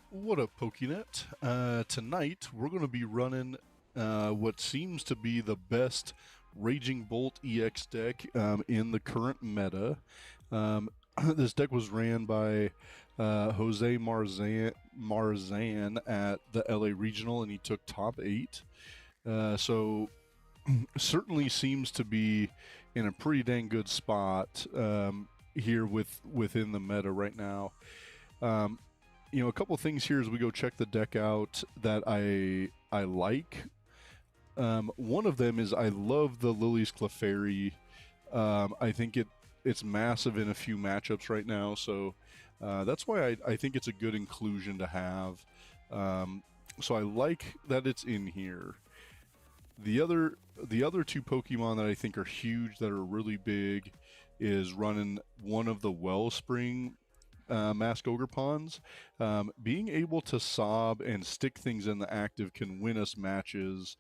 What up, PokeNet? Tonight we're going to be running what seems to be the best Raging Bolt EX deck in the current meta. This deck was ran by Jose Marzan at the LA Regional, and he took top 8. So certainly seems to be in a pretty dang good spot here within the meta right now. A couple things here as we go check the deck out that I like. One of them is I love the Lily's Clefairy. I think it's massive in a few matchups right now, so that's why I think it's a good inclusion to have. So I like that it's in here. The other two Pokemon that I think are huge, that are really big, is running one of the Wellspring Mask Ogre Pawns. Being able to sob and stick things in the active can win us matches.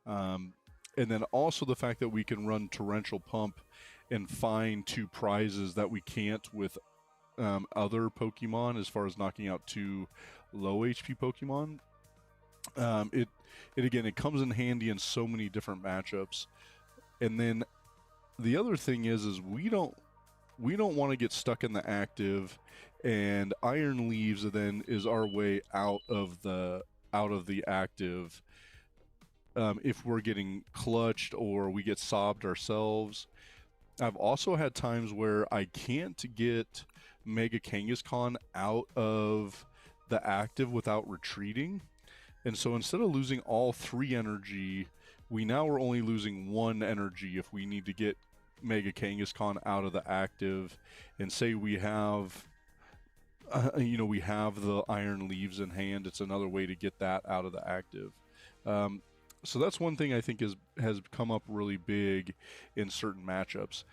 And then also the fact that we can run Torrential Pump and find 2 prizes that we can't with other Pokemon as far as knocking out 2 low HP Pokemon. It comes in handy in so many different matchups. And then the other thing is we don't want to get stuck in the active, and Iron Leaves then is our way out of the active if we're getting clutched or we get sobbed ourselves. I've also had times where I can't get Mega Kangaskhan out of the active without retreating, and so instead of losing all 3 energy, we now are only losing 1 energy if we need to get Mega Kangaskhan out of the active. And say we have we have the Iron Leaves in hand, it's another way to get that out of the active. So that's one thing I think has come up really big in certain matchups.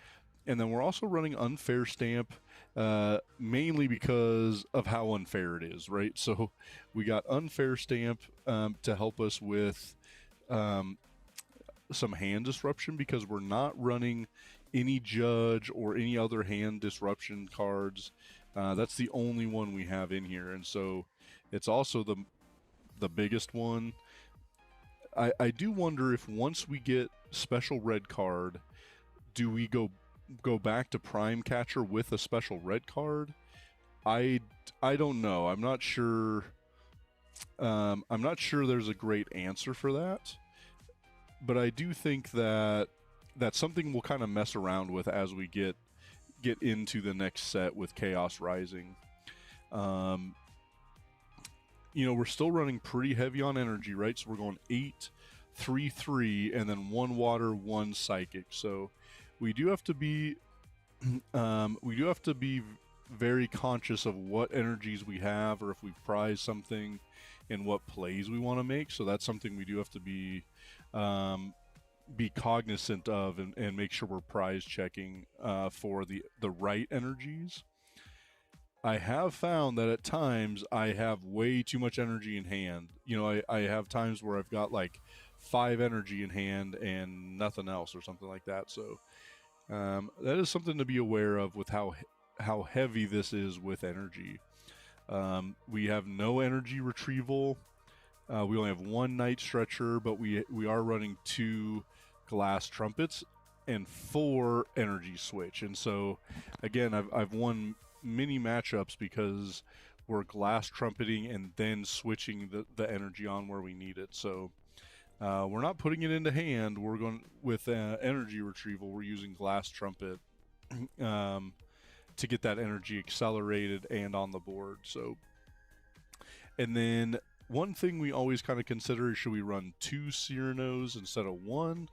And then we're also running Unfair Stamp, mainly because of how unfair it is, right? So we got Unfair Stamp to help us with some hand disruption, because we're not running any Judge or any other hand disruption cards. That's the only one we have in here, and so it's also the biggest one. I do wonder if once we get special red card, do we go back to Prime Catcher with a special red card? I don't know. I'm not sure. I'm not sure there's a great answer for that. But I do think that that's something we'll kind of mess around with as we get into the next set with Chaos Rising. We're still running pretty heavy on energy, right? So we're going 8, 3, 3, and then 1 water, 1 psychic. So we do have to be very conscious of what energies we have, or if we prize something, and what plays we want to make. So that's something we do have to be cognizant of, and make sure we're prize checking for the right energies. I have found that at times I have way too much energy in hand. I have times where I've got like 5 energy in hand and nothing else, or something like that. So that is something to be aware of with how heavy this is with energy. We have no energy retrieval. We only have 1 Night Stretcher, but we are running 2 Glass Trumpets and 4 Energy Switch. And so, again, I've won many matchups because we're Glass Trumpeting and then switching the energy on where we need it. So we're not putting it into hand. We're going with energy retrieval. We're using Glass Trumpet to get that energy accelerated and on the board. So, and then one thing we always kind of consider is, should we run 2 Cyrano's instead of 1?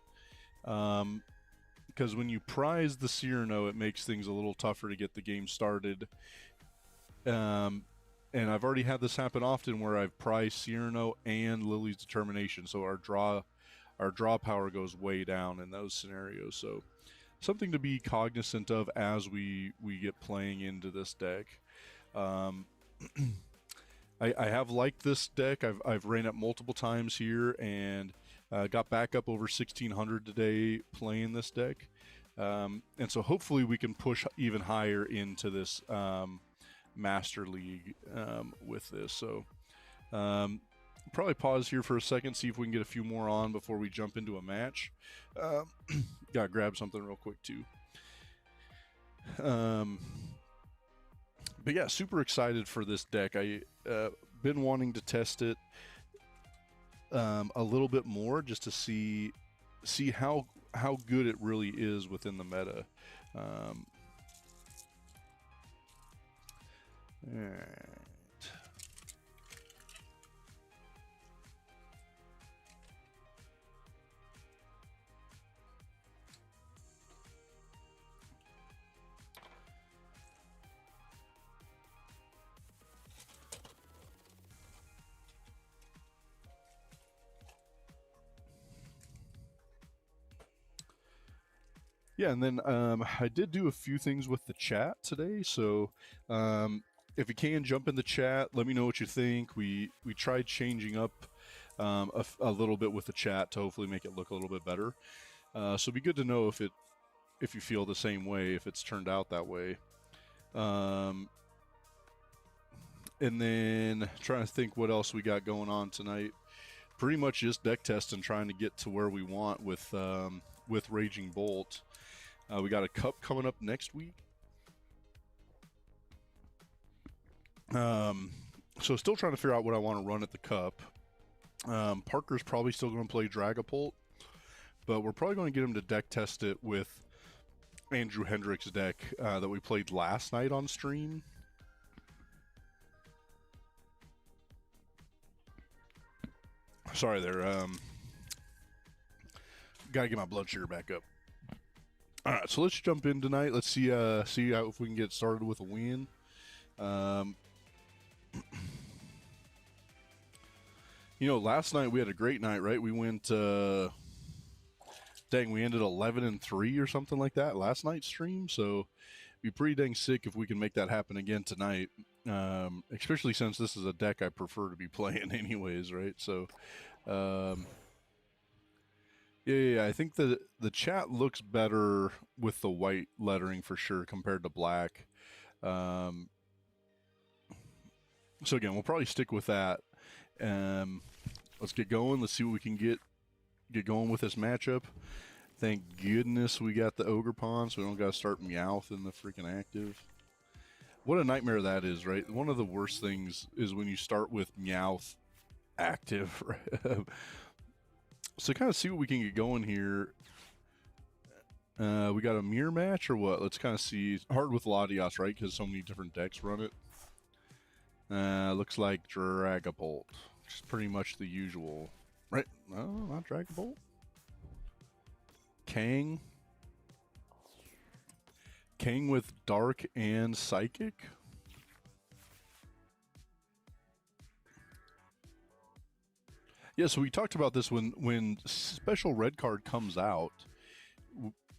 Because when you prize the Cyrano, it makes things a little tougher to get the game started. And I've already had this happen often where I've prized Cyrano and Lily's Determination, so our draw power goes way down in those scenarios. So something to be cognizant of as we get playing into this deck. I have liked this deck. I've ran it multiple times here, and got back up over 1600 today playing this deck. And so hopefully we can push even higher into this Master League with this. So Probably pause here for a second, see if we can get a few more on before we jump into a match. Gotta grab something real quick too. But yeah, super excited for this deck. I been wanting to test it a little bit more just to see how good it really is within the meta. All right. Yeah, and then I did do a few things with the chat today, so if you can jump in the chat, let me know what you think. We tried changing up a little bit with the chat to hopefully make it look a little bit better. So it'd be good to know if you feel the same way, if it's turned out that way. And then trying to think what else we got going on tonight. Pretty much just deck testing, trying to get to where we want with Raging Bolt. We got a cup coming up next week. So still trying to figure out what I want to run at the cup. Parker's probably still going to play Dragapult, but we're probably going to get him to deck test it with Andrew Hendrick's deck that we played last night on stream. Sorry there. Gotta get my blood sugar back up. All right, so let's jump in tonight. Let's see if we can get started with a win. You know, last night we had a great night, right? We went, we ended 11-3 or something like that last night's stream. So it'd be pretty dang sick if we can make that happen again tonight. Especially since this is a deck I prefer to be playing anyways, right? So, yeah, I think the chat looks better with the white lettering for sure compared to black. So again, we'll probably stick with that. Let's get going. Let's see what we can get going with this matchup. Thank goodness we got the Ogre Pawn, so we don't got to start Meowth in the freaking active. What a nightmare that is, right? One of the worst things is when you start with Meowth active, right? So kind of see what we can get going here. We got a mirror match or what? Let's kind of see. Hard with Latios, right? Because so many different decks run it. Looks like Dragapult, which is pretty much the usual, right? No, not Dragapult. Kang with Dark and Psychic. Yeah, so we talked about this when special red card comes out.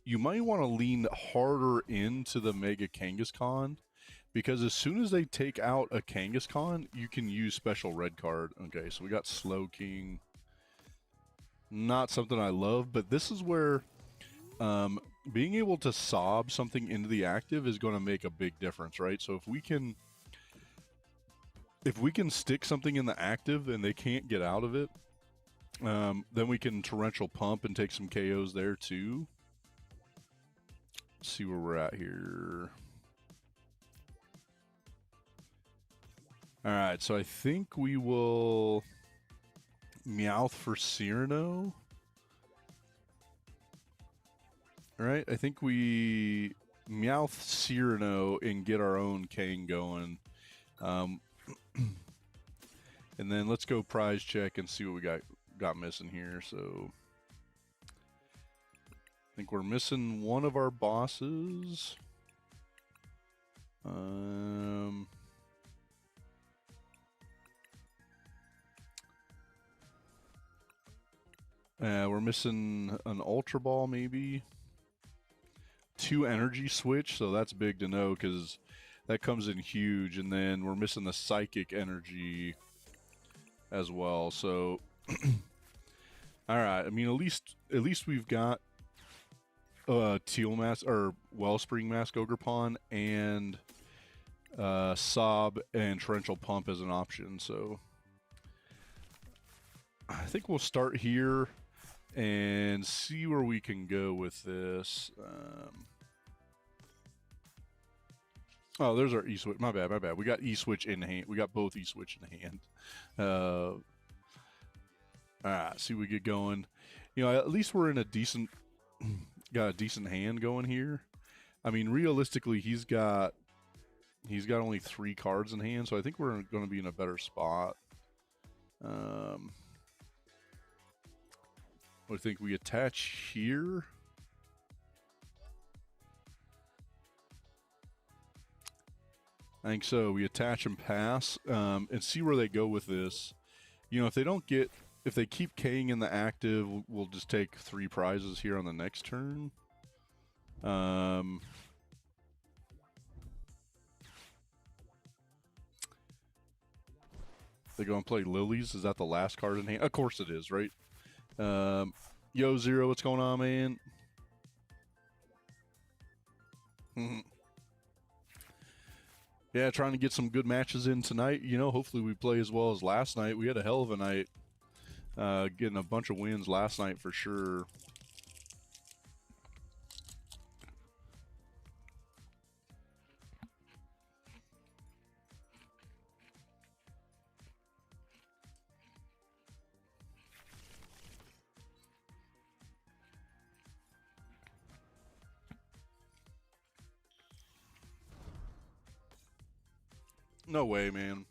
You might want to lean harder into the Mega Kangaskhan, because as soon as they take out a Kangaskhan, you can use special red card. Okay, so we got Slowking. Not something I love, but this is where being able to sob something into the active is going to make a big difference, right? So if we can stick something in the active and they can't get out of it, then we can torrential pump and take some KOs there too. Let's see where we're at here. All right, so I think we will Meowth for Cyrano. All right, I think we Meowth Cyrano and get our own Kang going. And then let's go prize check and see what we got missing here. So I think we're missing one of our bosses. We're missing an Ultra Ball, maybe. 2 energy switch, so that's big to know because that comes in huge. And then we're missing the Psychic energy as well. So, all right. I mean, at least we've got Teal Mask or Wellspring Mask Ogre Pawn and Sob and Torrential Pump as an option. So I think we'll start here and see where we can go with this. Oh, there's our E-Switch. My bad, my bad. We got E-Switch in hand. We got both E-Switch in hand. All right, see we get going. You know, at least we're in a decent, got a decent hand going here. I mean, realistically, he's got only 3 cards in hand, so I think we're going to be in a better spot. I think we attach here. I think so. We attach and pass, and see where they go with this. You know, if they keep K'ing in the active, we'll just take 3 prizes here on the next turn. They go and play Lilies. Is that the last card in hand? Of course it is, right? Yo, Zero, what's going on, man? Yeah, trying to get some good matches in tonight. You know, hopefully we play as well as last night. We had a hell of a night. Getting a bunch of wins last night for sure. No way, man.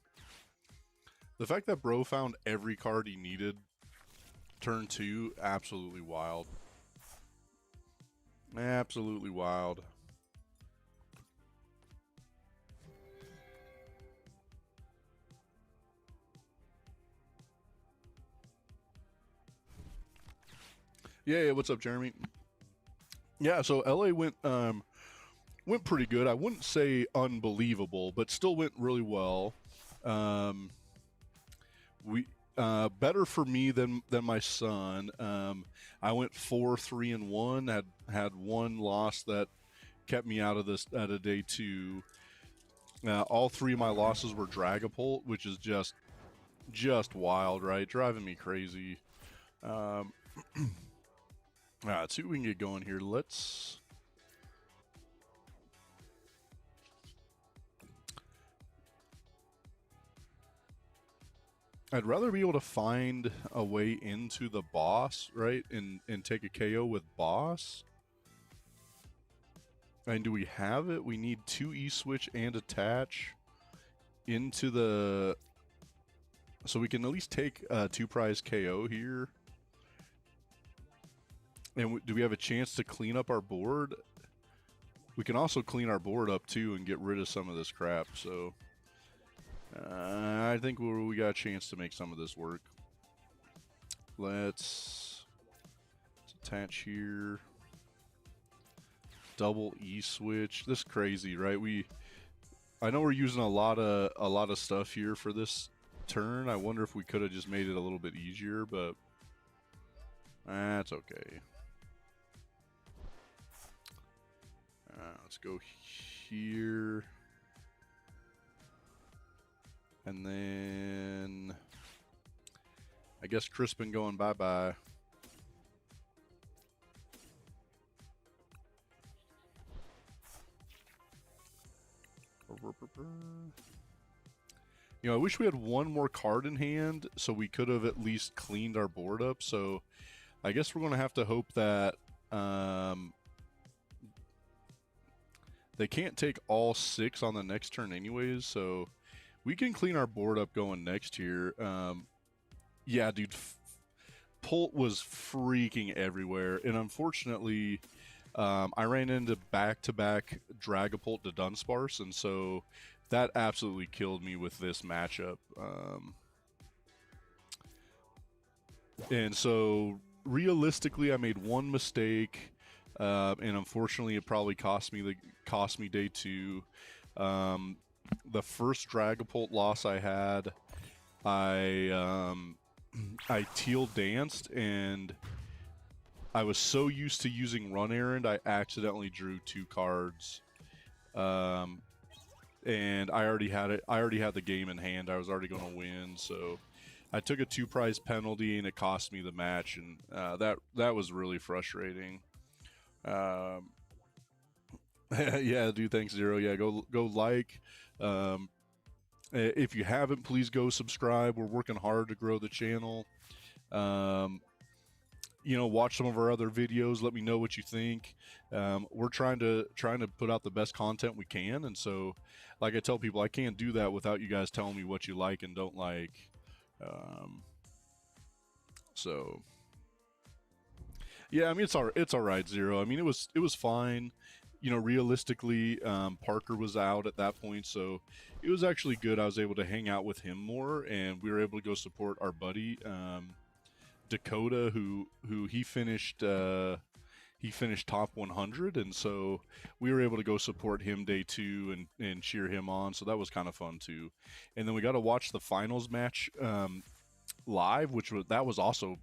The fact that bro found every card he needed turn 2, absolutely wild. Absolutely wild. Yeah, what's up, Jeremy? Yeah, so LA went pretty good. I wouldn't say unbelievable, but still went really well. Better for me than my son. I went 4-3-1. Had one loss that kept me out of this at a day 2. All 3 of my losses were Dragapult, which is just wild, right? Driving me crazy. All right, let's see what we can get going here. I'd rather be able to find a way into the boss, right? And take a KO with boss. And do we have it? We need 2 E-Switch and attach into the... So we can at least take a 2 prize KO here. And do we have a chance to clean up our board? We can also clean our board up too and get rid of some of this crap, so... I think we got a chance to make some of this work. Let's attach here. Double E-Switch. This is crazy, right? I know we're using a lot of stuff here for this turn. I wonder if we could have just made it a little bit easier, but that's okay. Let's go here. And then I guess Crispin going bye-bye. You know, I wish we had one more card in hand so we could have at least cleaned our board up. So I guess we're going to have to hope that they can't take all 6 on the next turn anyways. So we can clean our board up going next here. Yeah, dude, Pult was freaking everywhere. And unfortunately, I ran into back-to-back Dragapult to Dunsparce, and so that absolutely killed me with this matchup. And so realistically, I made one mistake, and unfortunately, it probably cost me day 2. The first Dragapult loss I had, I teal danced, and I was so used to using Run Errand, I accidentally drew 2 cards. And I already had it. I already had the game in hand. I was already going to win, so I took a 2-prize penalty and it cost me the match, and that was really frustrating. Yeah, dude, thanks, Zero. Yeah, go like. If you haven't, please go subscribe. We're working hard to grow the channel. You know, watch some of our other videos. Let me know what you think. We're trying to put out the best content we can, and so, like I tell people, I can't do that without you guys telling me what you like and don't like. So, yeah, I mean, it's all right, Zero. I mean, it was fine. You know, realistically, Parker was out at that point, so it was actually good. I was able to hang out with him more, and we were able to go support our buddy Dakota, who he finished top 100, and so we were able to go support him day 2 and cheer him on. So that was kind of fun too. And then we got to watch the finals match live, that was also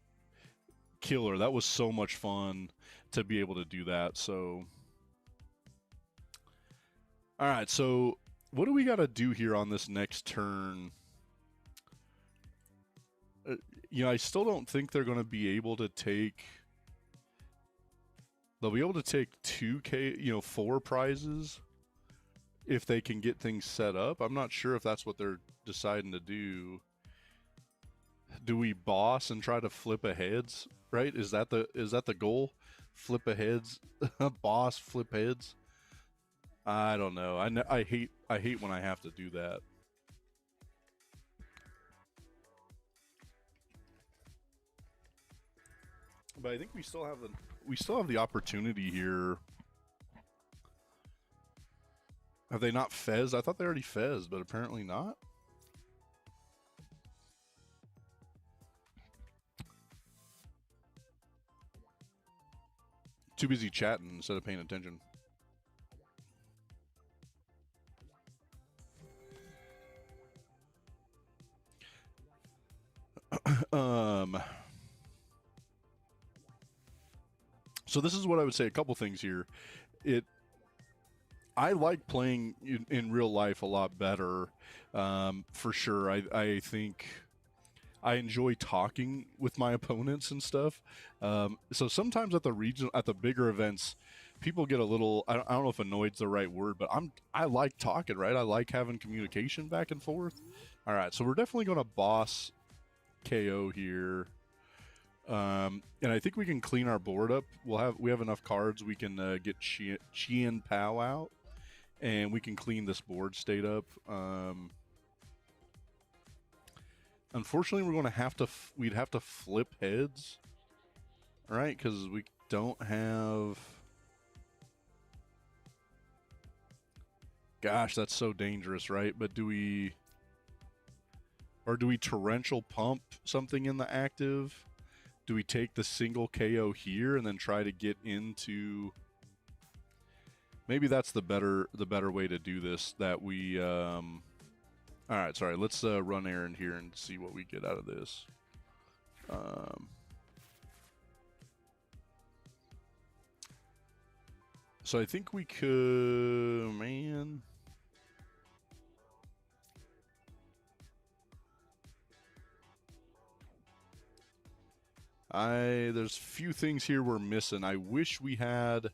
killer. That was so much fun to be able to do that. So, all right. So what do we got to do here on this next turn? You know, I still don't think they're going to be able to take. They'll be able to take 4 prizes if they can get things set up. I'm not sure if that's what they're deciding to do. Do we boss and try to flip a heads? Right? Is that the goal? Flip a heads, boss, flip heads. I don't know. I hate when I have to do that. But I think we still have the opportunity here. Have they not fezzed? I thought they already fezzed, but apparently not. Too busy chatting instead of paying attention. So this is what I would say. A couple things here. I like playing in real life a lot better, for sure. I think I enjoy talking with my opponents and stuff. So sometimes at the bigger events, people get a little, I don't know if annoyed's the right word, but I like talking, right? I like having communication back and forth. All right, so we're definitely going to boss KO here. And I think we can clean our board up. We have enough cards. We can get Chien Pao out, and we can clean this board state up. Unfortunately, we'd have to flip heads, right? Because we don't have. Gosh, that's so dangerous, right? But do we torrential pump something in the active? Do we take the single KO here and then try to get into? Maybe that's the better way to do this. That we. All right, sorry. Let's run errand here and see what we get out of this. So I think we could, man. There's a few things here we're missing. I wish we had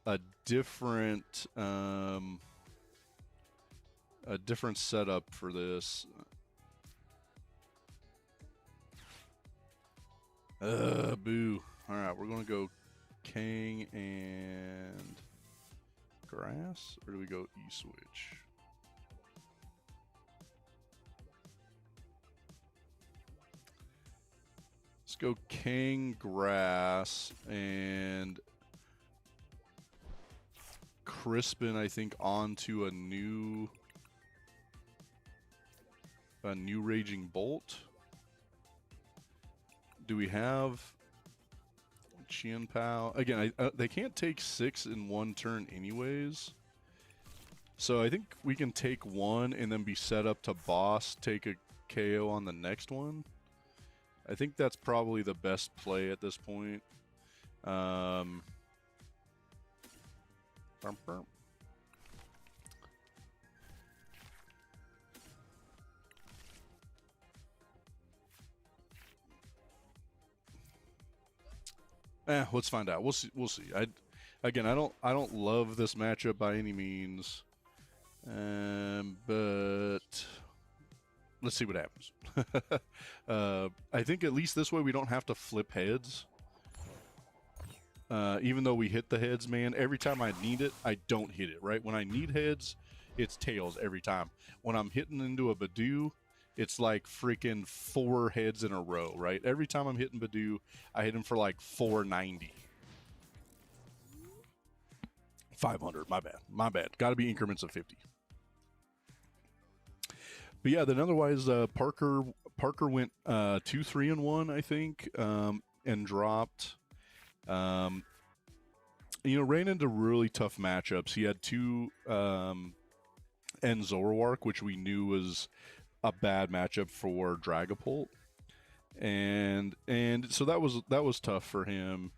a different setup for this. Boo. All right, we're gonna go Kang and Grass, or do we go E-Switch? Let's go Kang, Grass, and Crispin, I think, onto a new Raging Bolt. Do we have Chien Pao? Again, they can't take 6 in one turn anyways. So I think we can take 1 and then be set up to boss, take a KO on the next one. I think that's probably the best play at this point. Let's find out. We'll see. We'll see. Again, I don't love this matchup by any means, but let's see what happens. I think at least this way we don't have to flip heads. Even though we hit the heads, man, every time I need it, I don't hit it, right? When I need heads, it's tails every time. When I'm hitting into a Badoo, it's like freaking 4 heads in a row, right? Every time I'm hitting Badoo, I hit him for like 490. 500, my bad. My bad. Got to be increments of 50. But yeah, then otherwise, Parker went 2-3-1, I think, and dropped. You know, ran into really tough matchups. He had 2 and Zoroark, which we knew was a bad matchup for Dragapult, and so that was tough for him.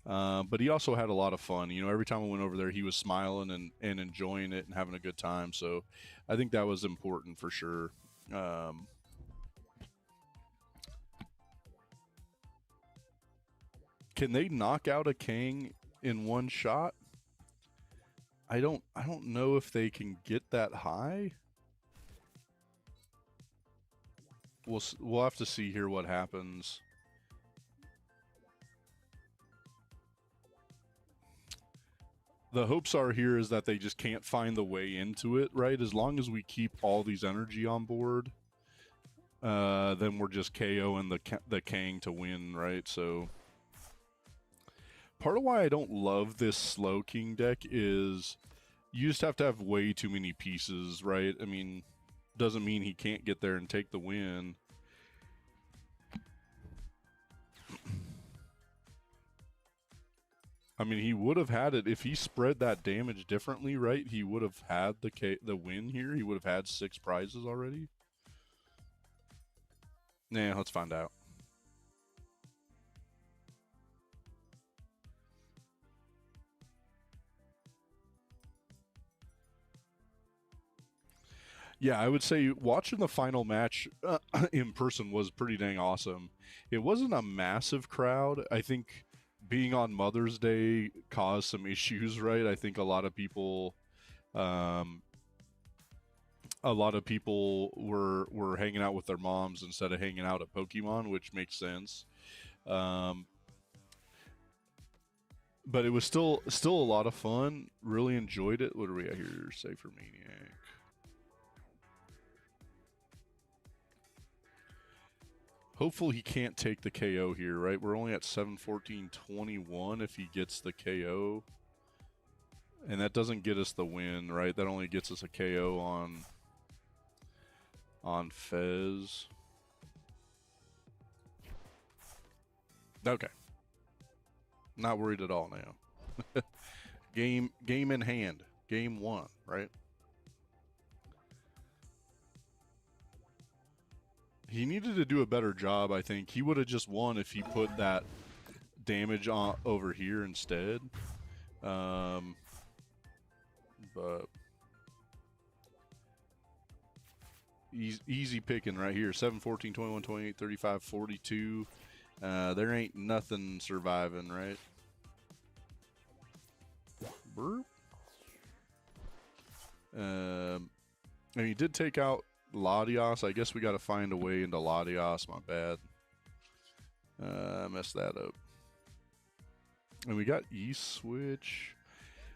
But he also had a lot of fun. You know, every time I went over there, he was smiling and enjoying it and having a good time. So I think that was important for sure. Can they knock out a Kang in one shot? I don't know if they can get that high. We'll have to see here what happens. The hopes are here is that they just can't find the way into it, right? As long as we keep all these energy on board, then we're just KOing the Kang to win, right? So part of why I don't love this Slow King deck is you just have to have way too many pieces, right? I mean, doesn't mean he can't get there and take the win. I mean, he would have had it if he spread that damage differently, right? He would have had the win here. He would have had 6 prizes already. Nah, let's find out. Yeah, I would say watching the final match in person was pretty dang awesome. It wasn't a massive crowd. I think being on Mother's Day caused some issues, right? I think a lot of people were hanging out with their moms instead of hanging out at Pokemon, which makes sense. But it was still a lot of fun. Really enjoyed it. What are we at here? Safer Maniac. Hopefully he can't take the KO here, right? We're only at 7-14-21 if he gets the KO. And that doesn't get us the win, right? That only gets us a KO on Fez. Okay. Not worried at all now. Game in hand. Game 1, right? He needed to do a better job, I think. He would have just won if he put that damage on over here instead. But easy picking right here. 7-14, 21, 28, 35, 42. There ain't nothing surviving, right? Burp. And he did take out Latios. I guess we got to find a way into Latios. My bad. I messed that up. And we got E-Switch.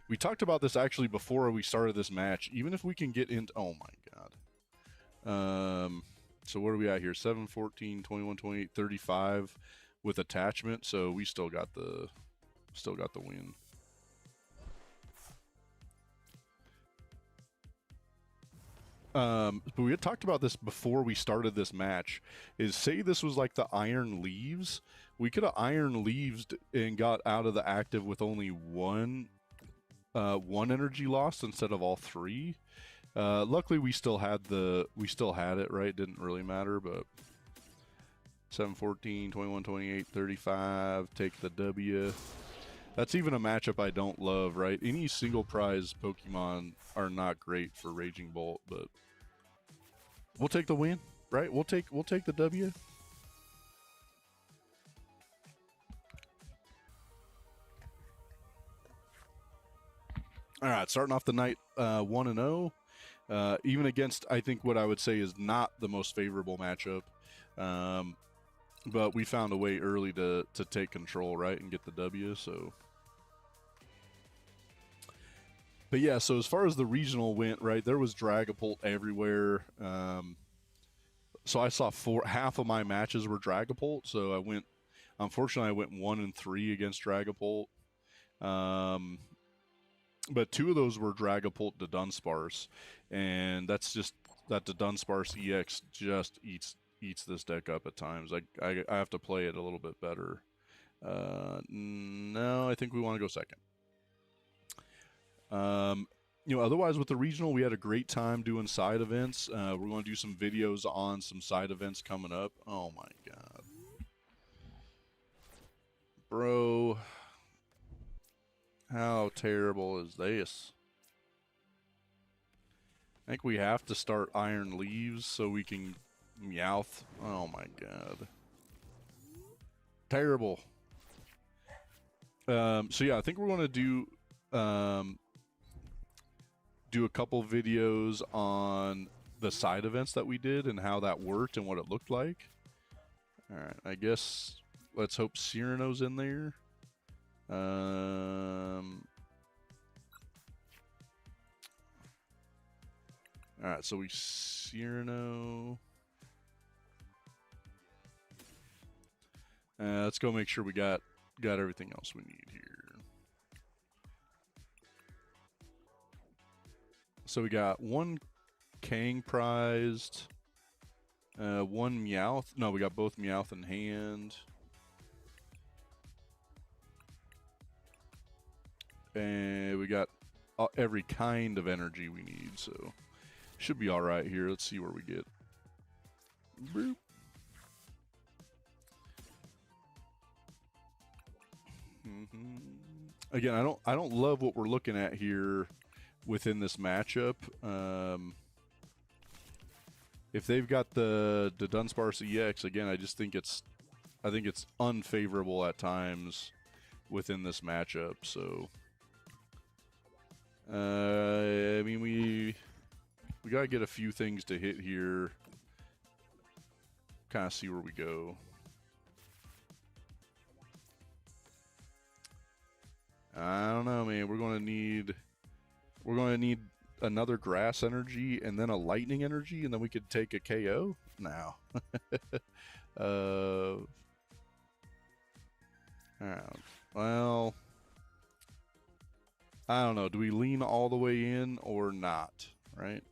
We talked about this actually before we started this match. Even if we can get into... Oh, my God. So what are we at here? 7-14, 21, 28, 35 with attachment. So we still got the win. But we had talked about this before we started this match, is say this was like the Iron Leaves. We could have Iron Leaves and got out of the active with only one energy lost instead of all 3. Luckily we still had it, right? Didn't really matter, but 7-14, 21, 28, 35, take the W. That's even a matchup I don't love, right? Any single prize Pokemon are not great for Raging Bolt, but we'll take the win, right? We'll take the W. All right, starting off the night 1-0. Even against, I think, what I would say is not the most favorable matchup. But we found a way early to take control, right, and get the W, so... But yeah, so as far as the regional went, right, there was Dragapult everywhere. So I saw half of my matches were Dragapult, so unfortunately, I went 1-3 against Dragapult. But 2 of those were Dragapult to Dunsparce, and that's just that the Dunsparce EX just eats this deck up at times. I have to play it a little bit better. No, I think we want to go second. Otherwise with the regional, we had a great time doing side events. We're going to do some videos on some side events coming up. Oh my god. Bro. How terrible is this? I think we have to start Iron Leaves so we can Meowth. Oh my god. Terrible. So yeah, I think we're going to do a couple videos on the side events that we did and how that worked and what it looked like. All right, I guess let's hope Cyrano's in there. All right, so we Cyrano. Let's go make sure we got everything else we need here. So we got 1 Kang prized, 1 Meowth. No, we got both Meowth in hand. And we got every kind of energy we need, so should be all right here. Let's see where we get. Boop. Again, I don't love what we're looking at here within this matchup. If they've got the Dunsparce EX, again, I think it's unfavorable at times within this matchup. So, I mean, we gotta get a few things to hit here. Kind of see where we go. I don't know, man. We're gonna need another grass energy and then a lightning energy, and then we could take a KO now. Well, I don't know. Do we lean all the way in or not? Right?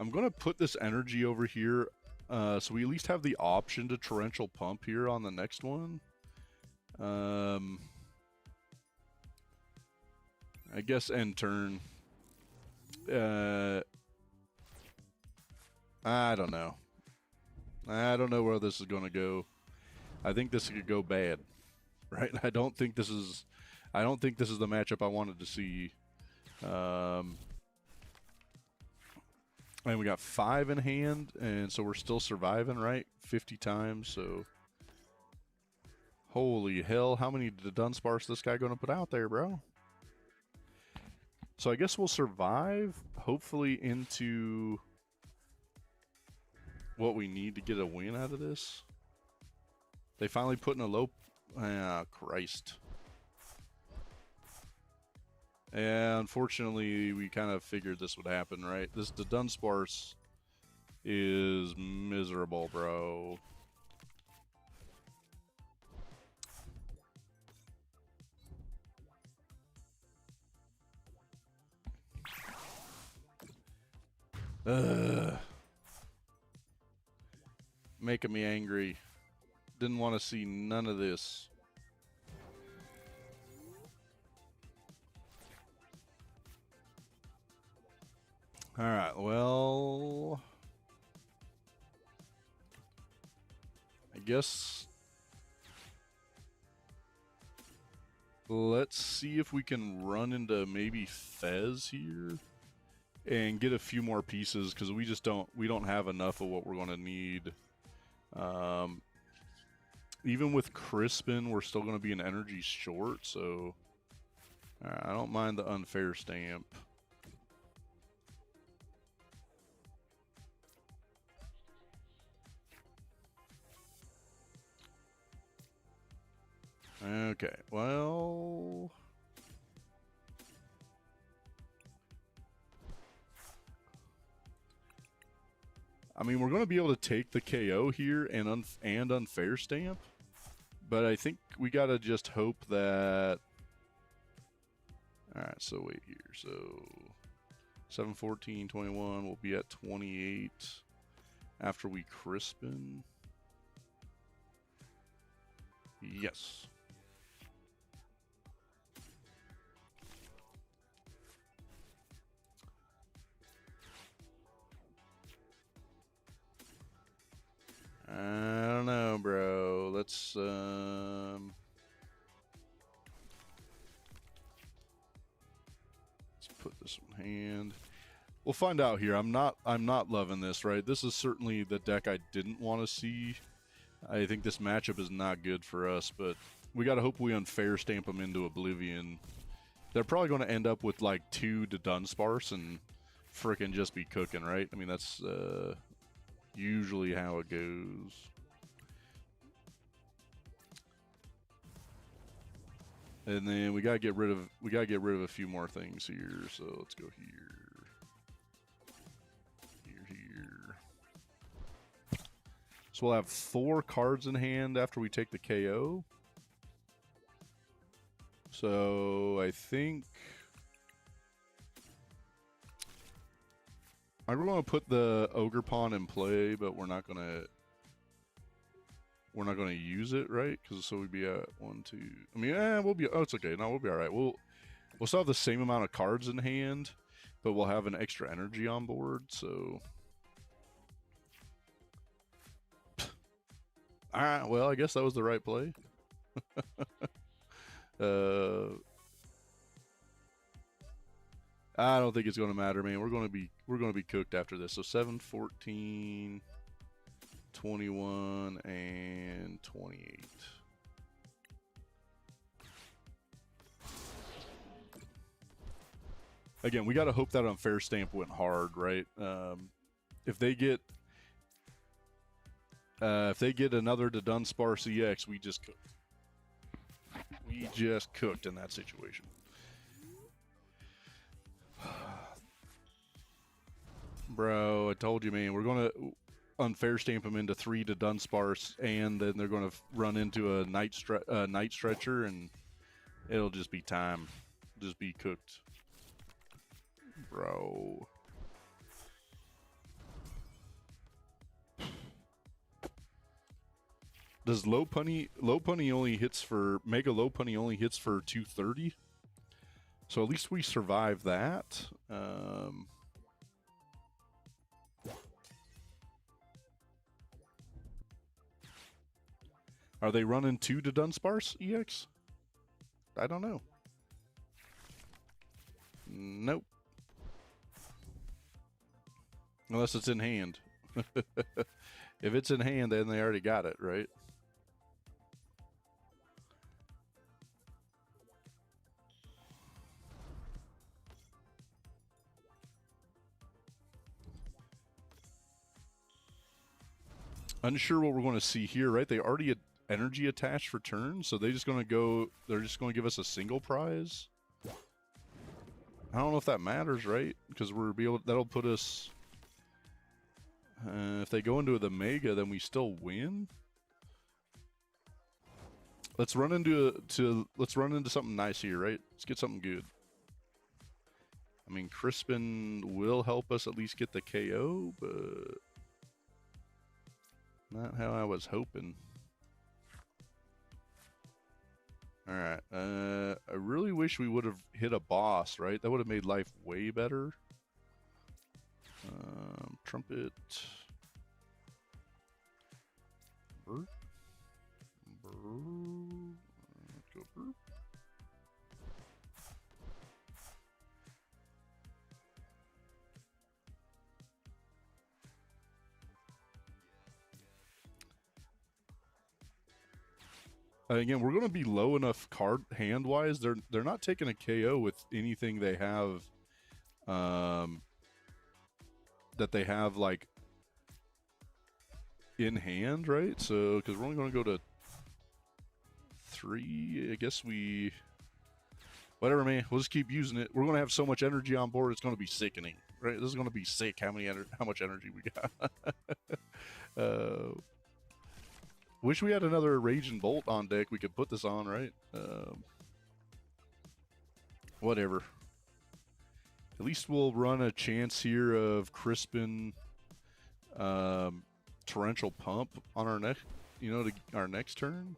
I'm going to put this energy over here, so we at least have the option to Torrential Pump here on the next one. I guess end turn. I don't know. I don't know where this is going to go. I think this could go bad, right? I don't think this is the matchup I wanted to see. And we got 5 in hand, and so we're still surviving, right? 50 times, so... Holy hell, how many Dunsparce this guy going to put out there, bro? So I guess we'll survive, hopefully, into what we need to get a win out of this. They finally put in a low... Ah, Christ. And unfortunately, we kind of figured this would happen, right? The Dunsparce is miserable, bro. Making me angry. Didn't want to see none of this. All right, well, I guess let's see if we can run into maybe Fez here and get a few more pieces, because we don't have enough of what we're going to need Even with Crispin, we're still going to be an energy short, so I don't mind the unfair stamp. Okay, well... I mean, we're going to be able to take the KO here and unfair stamp, but I think we got to just hope that... Alright, so wait here. So 7, 14, 21, we'll be at 28 after we Crispin. Yes. I don't know, bro. Let's put this one hand. We'll find out here. I'm not loving this, right? This is certainly the deck I didn't want to see. I think this matchup is not good for us, but we got to hope we unfair stamp them into oblivion. They're probably going to end up with like 2 to Dunsparce and frickin' just be cooking, right? I mean, that's usually how it goes. And then we gotta get rid of a few more things here. So let's go here, here. So we'll have 4 cards in hand after we take the KO. So I think I'm gonna put the Ogre Pawn in play, but we're not gonna use it, right? Because so we'd be at 1, 2. I mean, we'll be. Oh, it's okay. No, we'll be all right. We'll still have the same amount of cards in hand, but we'll have an extra energy on board. So, all right. Well, I guess that was the right play. I don't think it's going to matter, man. We're going to be cooked after this. So 7, 14. 21 and 28. Again, we got to hope that unfair stamp went hard, right? If they get another to Dunsparce EX, we just cooked in that situation. Bro, I told you, man. We're gonna unfair stamp them into 3 to Dunsparce, and then they're going to run into a night stretcher, and it'll just be time. Just be cooked. Bro. Does low punny only hits for Mega Low Punny only hits for 230? So at least we survive that. Are they running 2 to Dunsparce EX? I don't know. Nope. Unless it's in hand. If it's in hand, then they already got it, right? Unsure what we're going to see here, right? They already had energy attached for turn, so they're just going to give us a single prize. I don't know if that matters, right? Because that'll put us. If they go into the Mega, then we still win. Let's run into something nice here, right? Let's get something good. I mean, Crispin will help us at least get the KO, but not how I was hoping. All right. I really wish we would have hit a boss, right? That would have made life way better. Trumpet. Burp. Burp. Let's go burp. Again, we're going to be low enough card hand wise. They're not taking a KO with anything they have, that they have like in hand, right? So because we're only going to go to 3, I guess we. Whatever, man. We'll just keep using it. We're going to have so much energy on board, it's going to be sickening, right? This is going to be sick. How much energy we got? Wish we had another Raging Bolt on deck. We could put this on, right? Whatever. At least we'll run a chance here of crisping Torrential Pump on our next, our next turn.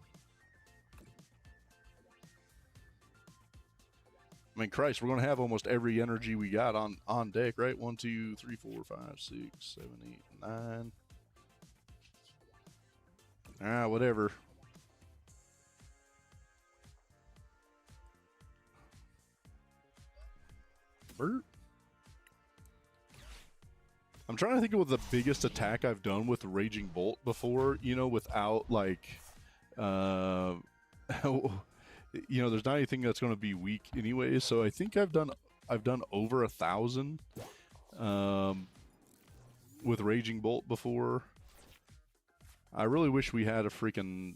I mean, Christ, we're going to have almost every energy we got on deck, right? 1, 2, 3, 4, 5, 6, 7, 8, 9. Ah, whatever. Bert? I'm trying to think of what the biggest attack I've done with Raging Bolt before, without like, there's not anything that's going to be weak anyway. So I think I've done over 1,000 with Raging Bolt before. I really wish we had a freaking.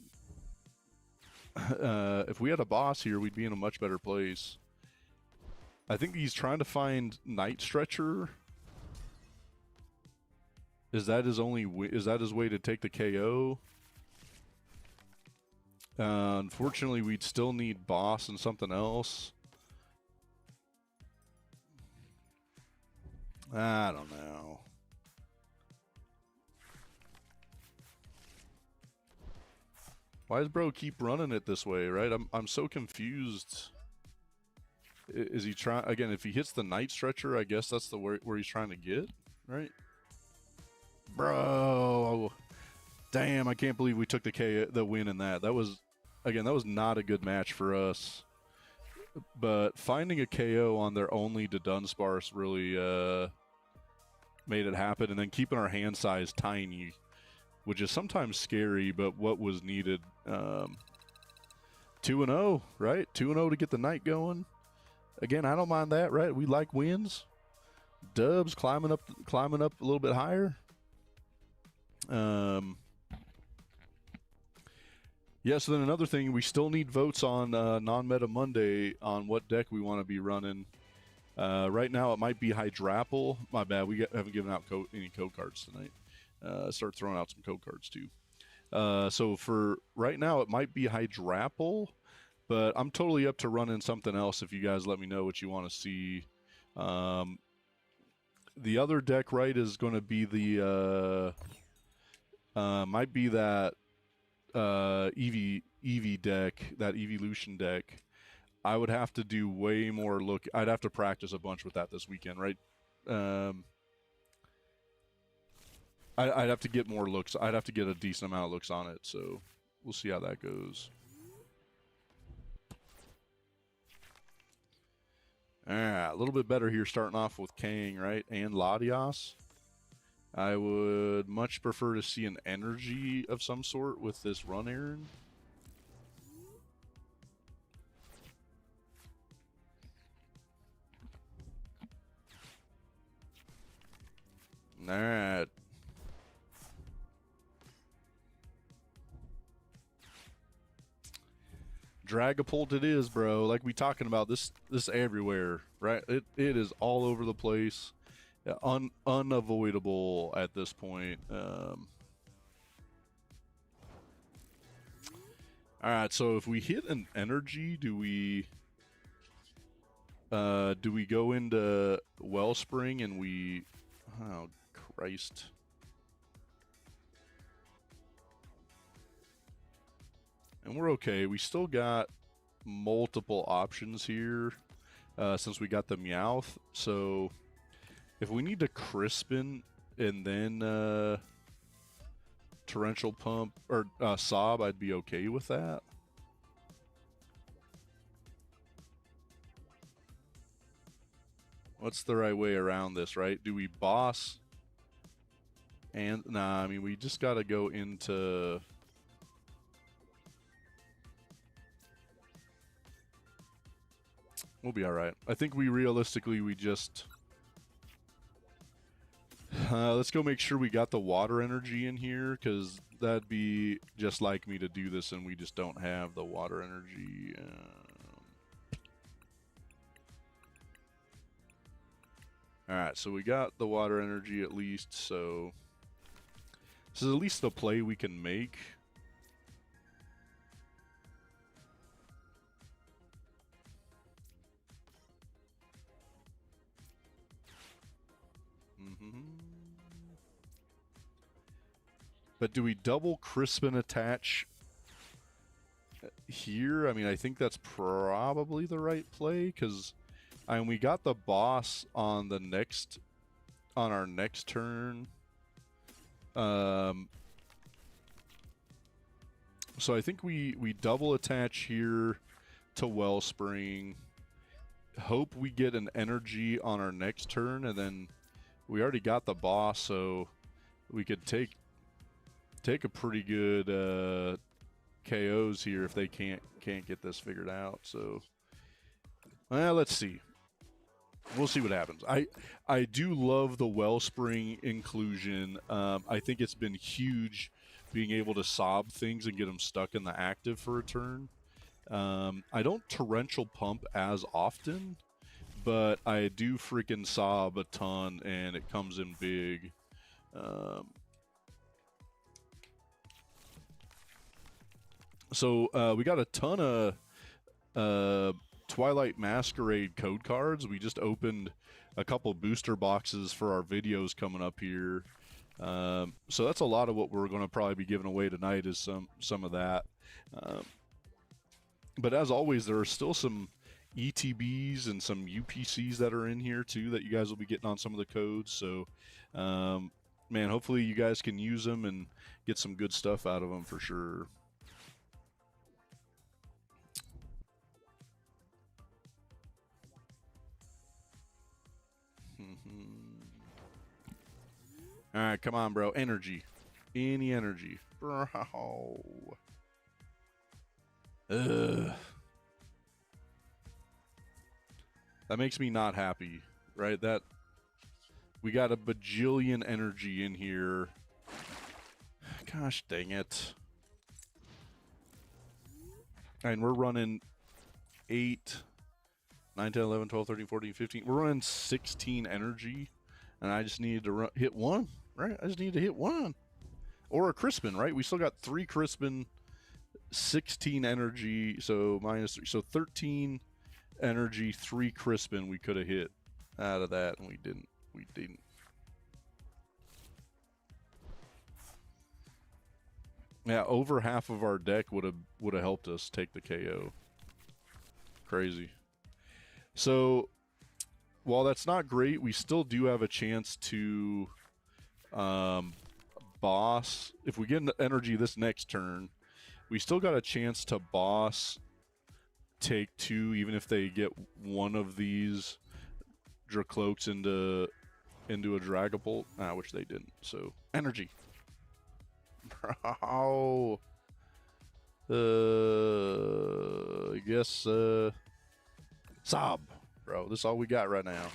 If we had a boss here, we'd be in a much better place. I think he's trying to find Night Stretcher. Is that his way to take the KO? Unfortunately, we'd still need boss and something else. I don't know. Why does bro keep running it this way, right? I'm so confused. Is he trying again? If he hits the Night Stretcher, I guess that's the where he's trying to get, right? Bro, damn! I can't believe we took the win in that. That was not a good match for us. But finding a KO on their only to Dunsparce really made it happen, and then keeping our hand size tiny, which is sometimes scary, but what was needed. 2-0, right? 2-0 to get the night going. Again, I don't mind that, right? We like wins. Dubs climbing up a little bit higher. Yeah, so then another thing, we still need votes on non-meta Monday on what deck we want to be running. Right now, it might be Hydrapple. My bad, we haven't given out any code cards tonight. Start throwing out some code cards too. So for right now, it might be Hydrapple, but I'm totally up to running something else if you guys let me know what you want to see. The other deck, right, is going to be the might be that Eevee deck, that Evolution deck. I would have to do way more I'd have to practice a bunch with that this weekend, right? I'd have to get more looks. I'd have to get a decent amount of looks on it, so we'll see how that goes. A little bit better here, starting off with Kang, right, and Latias. I would much prefer to see an energy of some sort with this run errand. Alright. Dragapult it is, bro. Like we talking about this everywhere, right? It is all over the place. Unavoidable at this point. Alright, so if we hit an energy, do we go into Wellspring and we... Oh, Christ. And we're okay. We still got multiple options here since we got the Meowth. So if we need to Crispin and then Torrential Pump or Sob, I'd be okay with that. What's the right way around this, right? Do we boss? And nah, I mean, we just got to go into... We'll be all right. I think we realistically, we just... let's go make sure we got the water energy in here, because that'd be just like me to do this, and we just don't have the water energy. Alright, so we got the water energy at least, so... This is at least the play we can make. But do we double Crispin attach here? I mean, I think that's probably the right play, because we got the boss on the next, on our next turn. So I think we double attach here to Wellspring. Hope we get an energy on our next turn, and then we already got the boss, so we could take a pretty good KOs here if they can't get this figured out. So, well, let's see. We'll see what happens. I do love the Wellspring inclusion. I think it's been huge being able to sob things and get them stuck in the active for a turn. I don't torrential pump as often, but I do freaking sob a ton, and it comes in big. So we got a ton of Twilight Masquerade code cards. We just opened a couple booster boxes for our videos coming up here. So that's a lot of what we're going to probably be giving away tonight, is some of that. But as always, there are still some ETBs and some UPCs that are in here too that you guys will be getting on some of the codes. So, man, hopefully you guys can use them and get some good stuff out of them for sure. All right, come on, bro. Energy. Any energy. Bro. Ugh. That makes me not happy, right? That we got a bajillion energy in here. Gosh dang it. And we're running 8, 9, 10, 11, 12, 13, 14, 15. We're running 16 energy, and I just needed to hit one, right? I just need to hit one. Or a Crispin, right? We still got 3 Crispin, 16 energy, so -3. So 13 energy, 3 Crispin we could have hit out of that, and we didn't. We didn't. Yeah, over half of our deck would have helped us take the KO. Crazy. So, while that's not great, we still do have a chance to boss. If we get into energy this next turn, we still got a chance to boss take 2, even if they get one of these Dracloaks into a Dragapult, which they didn't. So, energy. Bro. I guess, sob, bro. This is all we got right now.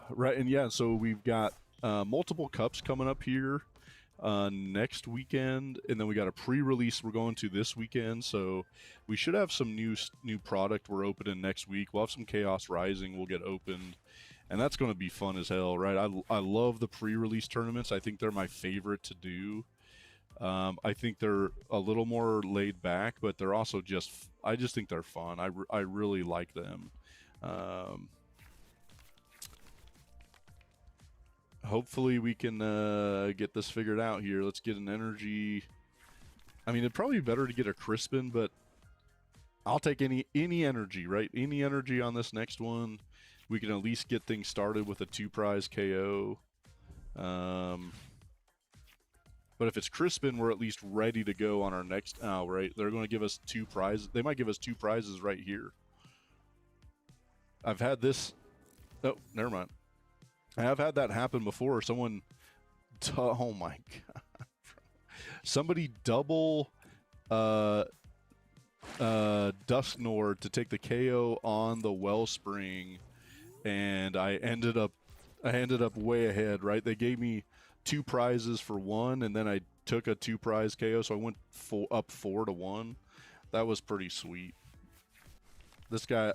Right, and yeah, so we've got multiple cups coming up here next weekend, and then we got a pre-release we're going to this weekend, so we should have some new product we're opening next week. We'll have some Chaos Rising we'll get opened, and that's going to be fun as hell, right? I love the pre-release tournaments. I think they're my favorite to do. I think they're a little more laid back, but they're also I just think they're fun. I really like them. Hopefully we can get this figured out here. Let's get an energy. I mean, it'd probably be better to get a Crispin, but I'll take any energy, right? Any energy on this next one. We can at least get things started with a 2-prize KO. But if it's Crispin, we're at least ready to go on our next. Oh, right. They're going to give us 2 prizes. They might give us 2 prizes right here. I've had this. Oh, never mind. I have had that happen before. Someone, oh my god, somebody double Dusknord to take the KO on the Wellspring, and I ended up way ahead. Right, they gave me 2 prizes for 1, and then I took a 2 prize KO, so I went up 4-1. That was pretty sweet. This guy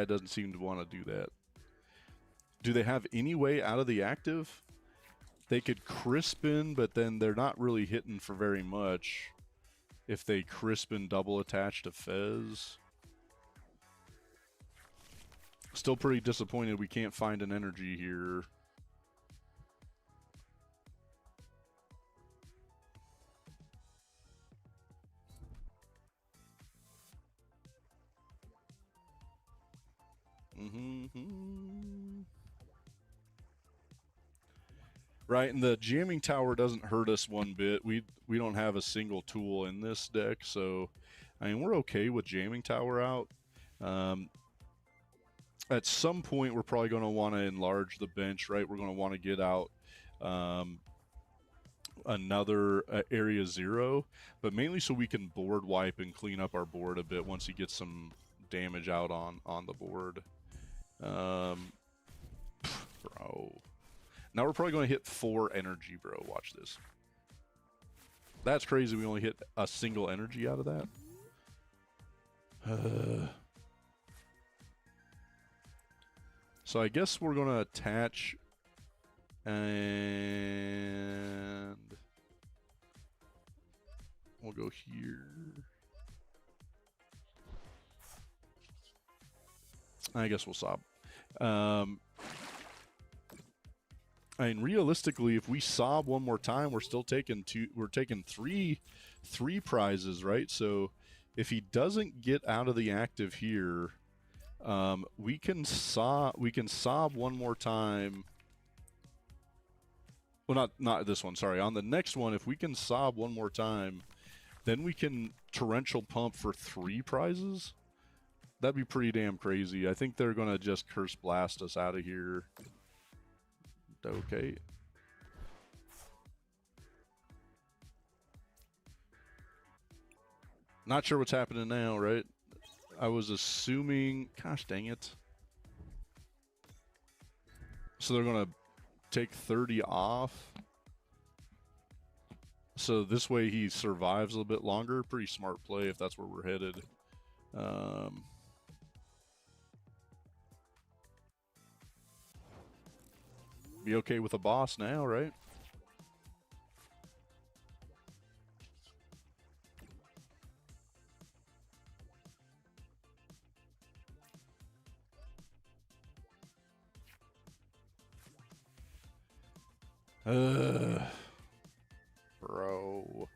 doesn't seem to want to do that. Do they have any way out of the active? They could Crispin, but then they're not really hitting for very much if they Crispin double attach to Fez. Still pretty disappointed we can't find an energy here. Right, and the jamming tower doesn't hurt us one bit. We don't have a single tool in this deck, so I mean we're okay with jamming tower out. At some point, we're probably going to want to enlarge the bench, right? We're going to want to get out another area 0, but mainly so we can board wipe and clean up our board a bit once he gets some damage out on the board. Bro. Now we're probably going to hit 4 energy, bro. Watch this. That's crazy. We only hit a single energy out of that. So I guess we're going to attach and we'll go here. I guess we'll sob. I mean, realistically, if we sob one more time, we're still taking 2. We're taking three prizes, right? So if he doesn't get out of the active here, we can sob one more time. Well, not this one. Sorry, on the next one, if we can sob one more time, then we can torrential pump for 3 prizes. That'd be pretty damn crazy. I think they're gonna just curse blast us out of here. Okay. Not sure what's happening now, right? I was assuming, gosh dang it. So they're gonna take 30 off. So this way he survives a little bit longer. Pretty smart play if that's where we're headed. Be okay with a boss now, right? Bro.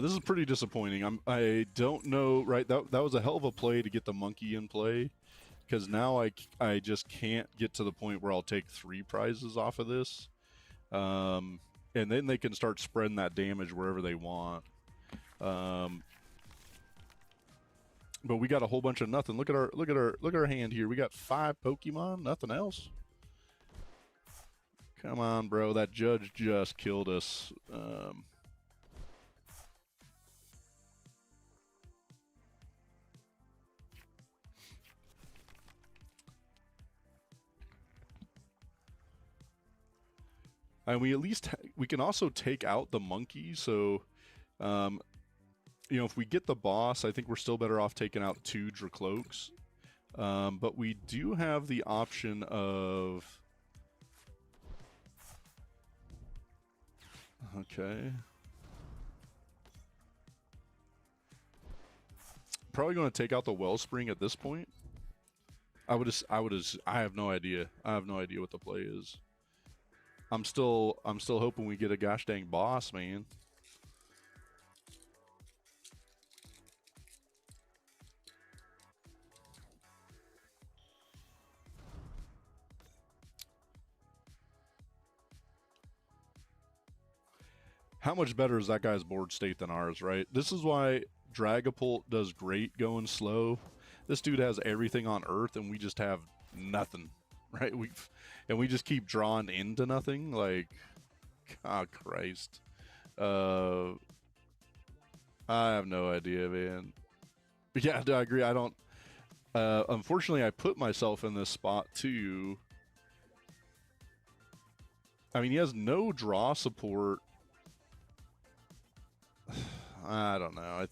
This is pretty disappointing. I don't know, right? That was a hell of a play to get the monkey in play, because now I just can't get to the point where I'll take 3 prizes off of this, and then they can start spreading that damage wherever they want. But we got a whole bunch of nothing. Look at our hand here. We got 5 Pokemon, nothing else. Come on, bro. That judge just killed us. And we can also take out the monkey. So, you know, if we get the boss, I think we're still better off taking out 2 Dracloaks. But we do have the option of... Okay. Probably going to take out the Wellspring at this point. I have no idea. I have no idea what the play is. I'm still hoping we get a gosh dang boss, man. How much better is that guy's board state than ours, right? This is why Dragapult does great going slow. This dude has everything on Earth, and we just have nothing, right? We just keep drawing into nothing. Like, God Christ. I have no idea, man. But yeah, I agree. I don't. Unfortunately, I put myself in this spot too. I mean, he has no draw support. I don't know.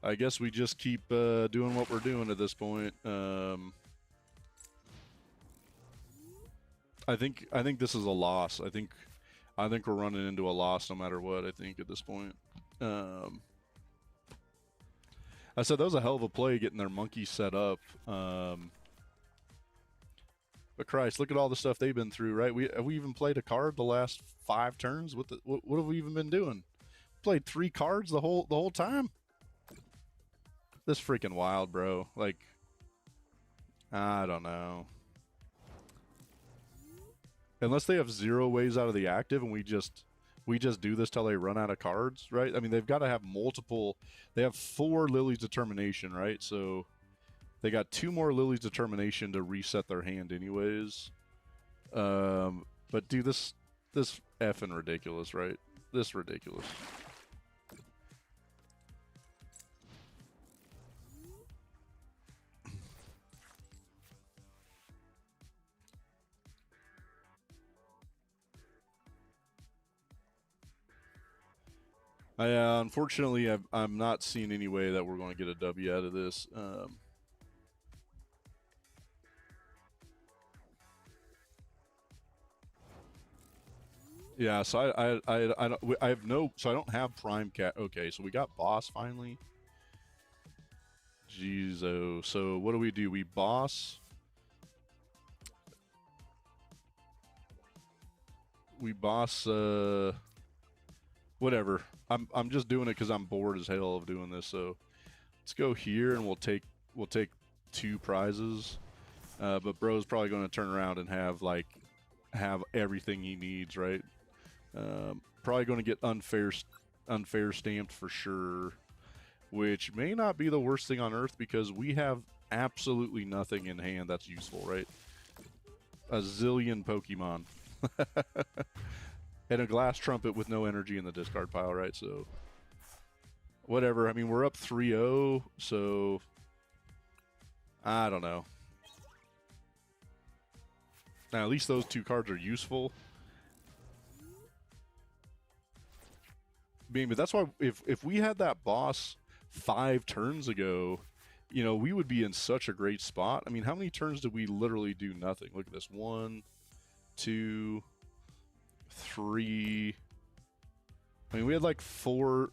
I guess we just keep doing what we're doing at this point. I think this is a loss. I think we're running into a loss no matter what. I think at this point. I said that was a hell of a play getting their monkey set up. But Christ, look at all the stuff they've been through, right? Have we even played a card the last 5 turns? What have we even been doing? Played 3 cards the whole time. This freaking wild, bro. Like, I don't know. Unless they have 0 ways out of the active, and we just do this till they run out of cards, right? I mean, they've got to have multiple. They have 4 Lily's Determination, right? So they got 2 more Lily's Determination to reset their hand, anyways. But dude, this effing ridiculous, right? This ridiculous. Unfortunately, I'm not seeing any way that we're going to get a W out of this. Yeah, so I have no, so I don't have Prime Cat. Okay, so we got Boss finally. Jeez, oh, so what do? We boss. We boss. Whatever. I'm just doing it because I'm bored as hell of doing this. So let's go here and we'll take 2 prizes. But bro's probably going to turn around and have everything he needs, right? Probably going to get unfair stamped for sure, which may not be the worst thing on earth because we have absolutely nothing in hand that's useful, right? A zillion Pokemon. And a glass trumpet with no energy in the discard pile, right? So, whatever. I mean, we're up 3-0, so I don't know. Now, at least those 2 cards are useful. But that's why if we had that boss 5 turns ago, you know, we would be in such a great spot. I mean, how many turns did we literally do nothing? Look at this. 1, 2, 3. I mean, we had like 4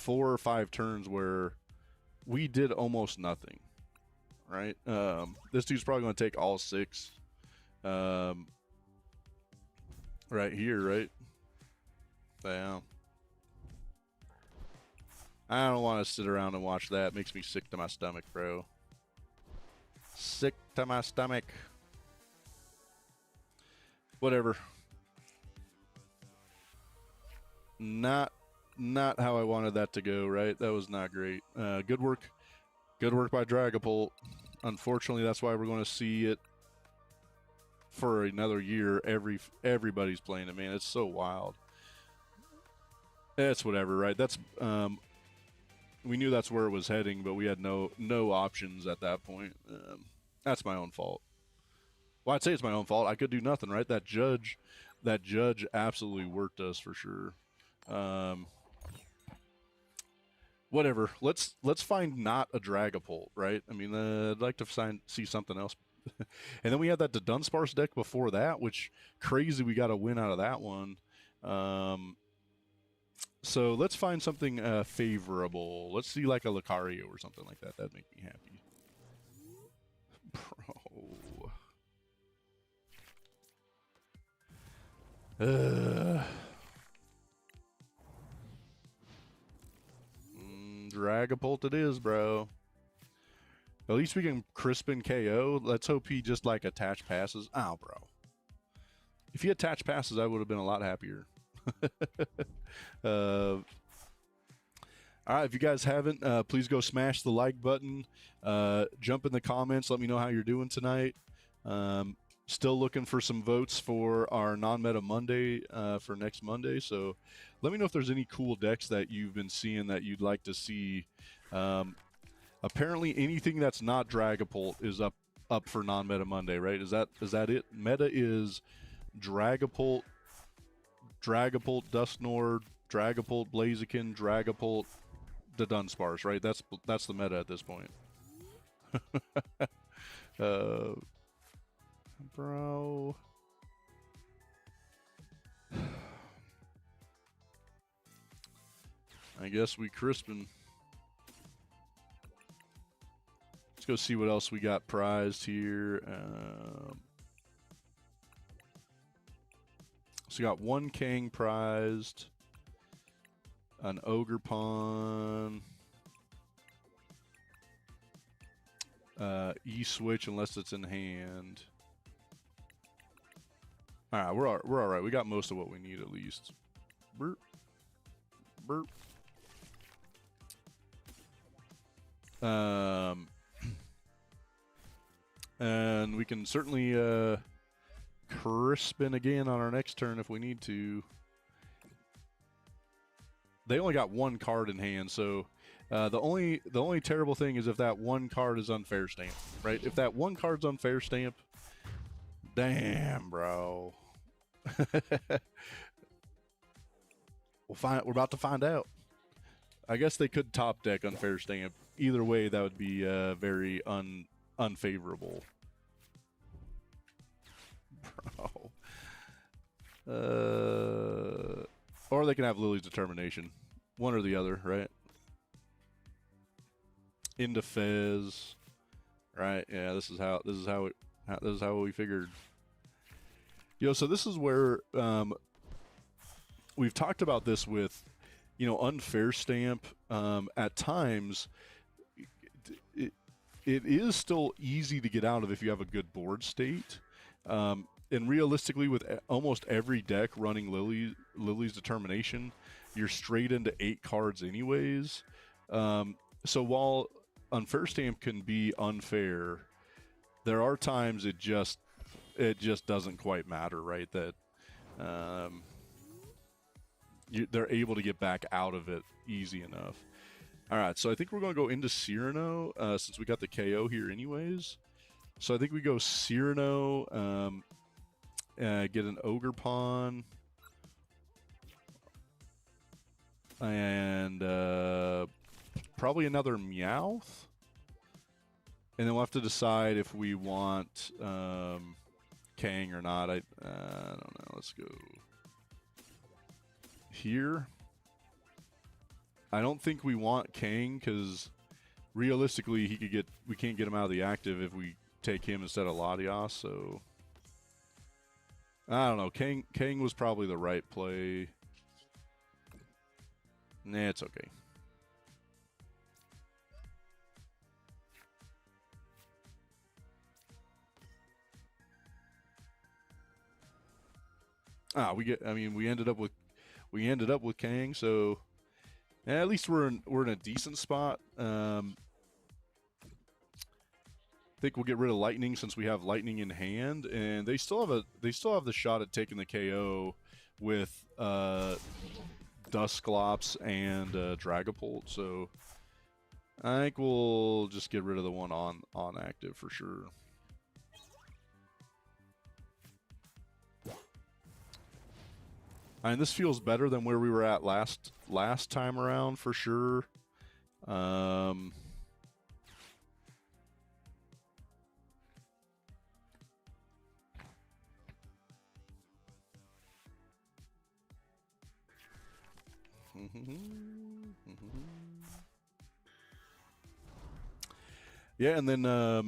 or 5 turns where we did almost nothing, right? This dude's probably going to take all 6 right here, right? Damn. I don't want to sit around and watch that. It makes me sick to my stomach, bro. Sick to my stomach. Whatever. Not how I wanted that to go, right? That was not great. Good work by Dragapult. Unfortunately, that's why we're going to see it for another year. Everybody's playing it, man. It's so wild. It's whatever, right? That's we knew that's where it was heading, but we had no options at that point. That's my own fault. Well, I'd say it's my own fault. I could do nothing, right? That judge absolutely worked us for sure. Whatever. Let's find not a Dragapult, right? I mean, I'd like to see something else. And then we had that Dunsparce deck before that, which crazy we got a win out of that one. So let's find something favorable. Let's see like a Lucario or something like that. That'd make me happy. Bro. Dragapult it is, bro. At least we can Crispin KO. Let's hope he just like attach passes. Ow, bro. If he attached passes, I would have been a lot happier. All right, if you guys haven't, please go smash the like button. Jump in the comments. Let me know how you're doing tonight. Still looking for some votes for our non-meta Monday for next Monday. So let me know if there's any cool decks that you've been seeing that you'd like to see. Apparently, anything that's not Dragapult is up for non-meta Monday, right? Is that it? Meta is Dragapult, Dusknoir, Dragapult, Blaziken, Dragapult, the Dunsparce, right? That's the meta at this point. Bro. I guess we crispin'. Let's go see what else we got prized here. So we got one Kang prized, an Ogre Pawn, E-Switch unless it's in hand. All right, we're all right. We got most of what we need at least. Burp. Burp. And we can certainly crispin again on our next turn if we need to. They only got one card in hand, so the only terrible thing is if that one card is unfair stamp, right? If that one card's unfair stamp, damn, bro. We're about to find out. I guess they could top deck unfair stamp. Either way, that would be very unfavorable. Bro. Or they can have Lily's Determination. One or the other, right? Into Fez. Right, yeah, this is how we figured. Yo, so this is where we've talked about this with, unfair stamp. At times, it is still easy to get out of if you have a good board state. And realistically, with almost every deck running Lily's Determination, you're straight into 8 cards anyways. So while unfair stamp can be unfair, there are times it just doesn't quite matter, right? That they're able to get back out of it easy enough. All right, so I think we're going to go into Cyrano since we got the KO here anyways. So I think we go Cyrano, get an Ogre Pawn, and probably another Meowth. And then we'll have to decide if we want Kang or not. I don't know. Let's go here. I don't think we want Kang because realistically we can't get him out of the active if we take him instead of Latias. So I don't know. Kang was probably the right play. Nah, it's okay. We ended up with Kang, so at least we're in a decent spot. I think we'll get rid of Lightning since we have Lightning in hand, and they still have the shot at taking the KO with Dusclops and Dragapult. So I think we'll just get rid of the one on active for sure. I mean, this feels better than where we were at last time around for sure. Yeah, and then I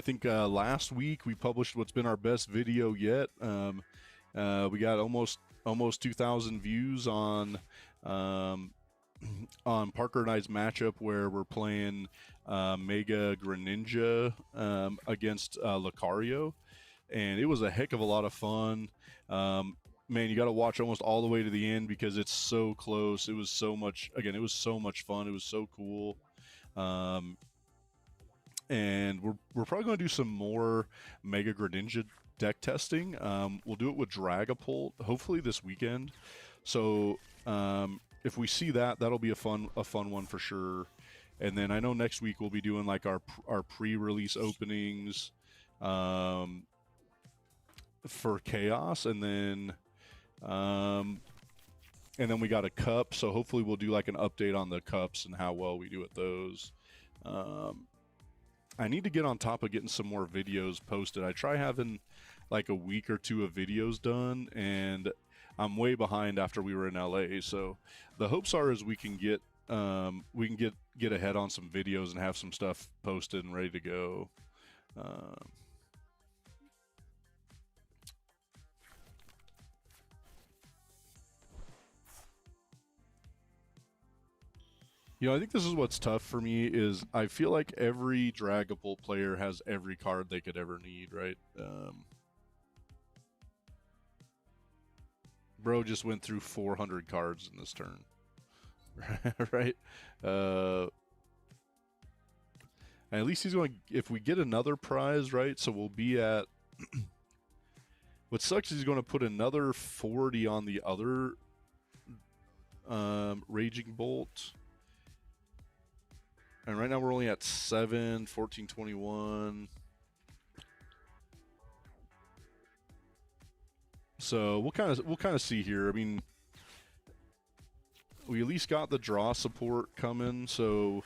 think last week we published what's been our best video yet. We got almost 2,000 views on Parker and I's matchup where we're playing Mega Greninja against Lucario. and it was a heck of a lot of fun. Man, you got to watch almost all the way to the end because it's so close. It was so much. Again, it was so much fun. It was so cool. And we're probably going to do some more Mega Greninja deck testing. We'll do it with Dragapult hopefully this weekend. So if we see that, that'll be a fun one for sure. And then I know next week we'll be doing like our pre-release openings for Chaos, and then we got a cup. So hopefully we'll do like an update on the cups and how well we do at those. I need to get on top of getting some more videos posted. I try having like a week or two of videos done, and I'm way behind after we were in LA. So the hopes are is we can get ahead on some videos and have some stuff posted and ready to go. You know, I think this is what's tough for me is I feel like every Dragapult player has every card they could ever need, right? Bro just went through 400 cards in this turn, right? And at least he's going. If we get another prize, right? So we'll be at. What sucks is he's going to put another 40 on the other Raging Bolt. And right now we're only at 7, 14, 21. So we'll kind of see here. I mean, we at least got the draw support coming, so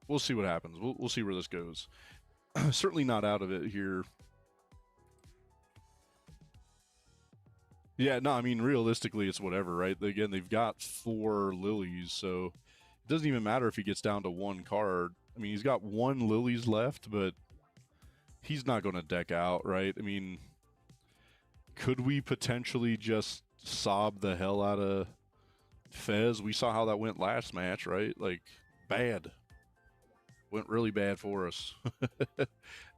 we'll see what happens. We'll see where this goes. Certainly not out of it here. Yeah, no, I mean, realistically, it's whatever, right? Again, they've got 4 lilies, so it doesn't even matter if he gets down to 1 card. I mean, he's got 1 lilies left, but he's not going to deck out, right? I mean, could we potentially just sob the hell out of Fez? We saw how that went last match, right? Like, bad. Went really bad for us.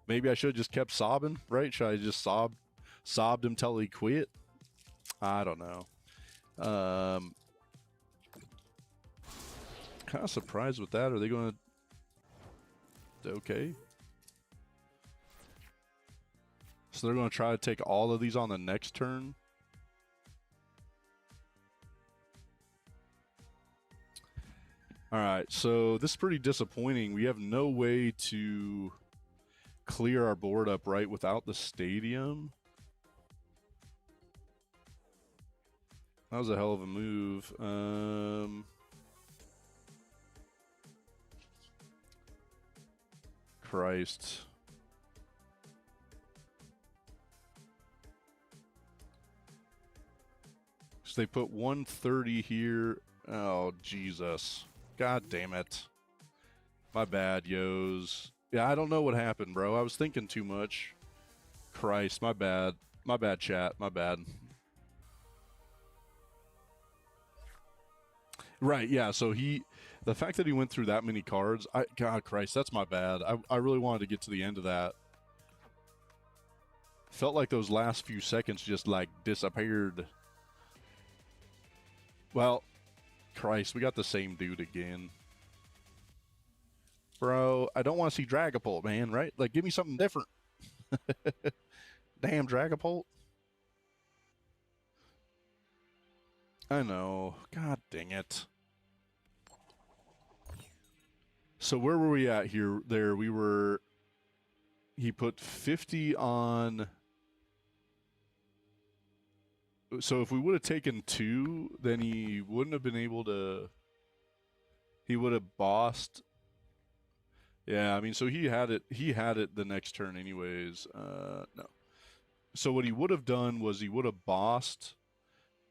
Maybe I should have just kept sobbing, right? Should I just sobbed him till he quit? I don't know. Kind of surprised with that. Are they going to... Okay. So they're going to try to take all of these on the next turn. All right, so this is pretty disappointing. We have no way to clear our board up, right, without the stadium. That was a hell of a move. Christ. So they put 130 here. Oh, Jesus. God damn it. My bad, yos. Yeah, I don't know what happened, bro. I was thinking too much. Christ, my bad. My bad, chat. My bad. Right, yeah, so the fact that he went through that many cards, God Christ, that's my bad. I really wanted to get to the end of that. Felt like those last few seconds just, like, disappeared. Well, Christ, we got the same dude again. Bro, I don't want to see Dragapult, man, right? Like, give me something different. Damn Dragapult. I know. God dang it. So where were we at here? There, we were... He put 50 on... So if we would have taken 2, then he wouldn't have been able to... He would have bossed... Yeah, I mean, so he had it the next turn anyways. No. So what he would have done was he would have bossed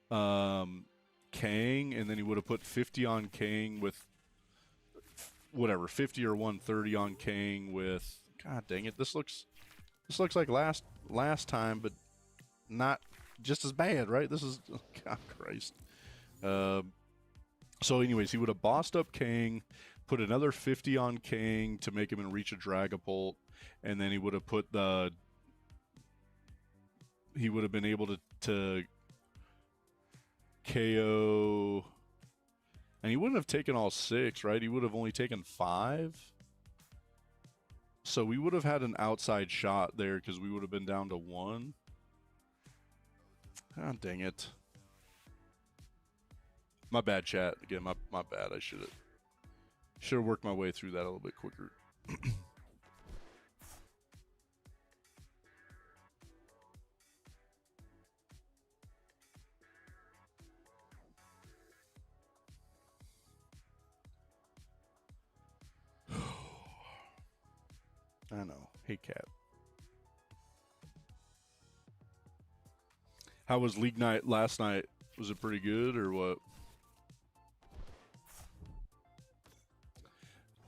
Kang, and then he would have put 50 on Kang with whatever, 50 or 130 on Kang with... God dang it, this looks like last time, but not just as bad, right? This is... Oh, God Christ. So anyways, he would have bossed up Kang, put another 50 on Kang to make him in reach a Dragapult, and then he would have put the. He would have been able to KO, and he wouldn't have taken all 6, right? He would have only taken 5. So we would have had an outside shot there because we would have been down to 1. Ah, dang it. My bad, chat. Again, my bad. I should have worked my way through that a little bit quicker. I know. Hey, cat. How was league night last night? Was it pretty good or what?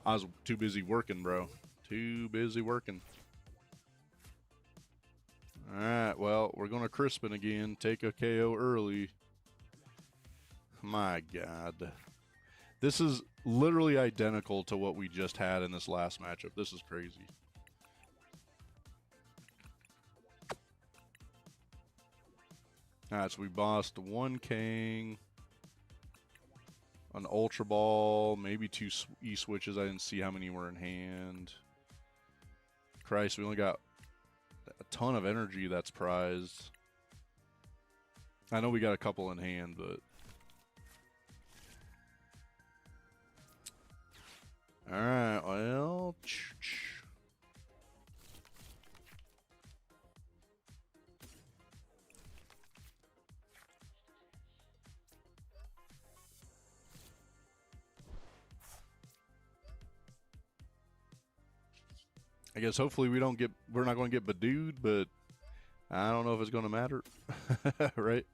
I was too busy working, bro. Too busy working. All right, well, we're going to Crispin again. Take a KO early. My God. This is literally identical to what we just had in this last matchup. This is crazy. All right, so we bossed 1 King, an Ultra Ball, maybe 2 E-Switches. I didn't see how many were in hand. Christ, we only got a ton of energy that's prized. I know we got a couple in hand, but... Alright, well... I guess hopefully we're not going to get badooed, but I don't know if it's going to matter, right?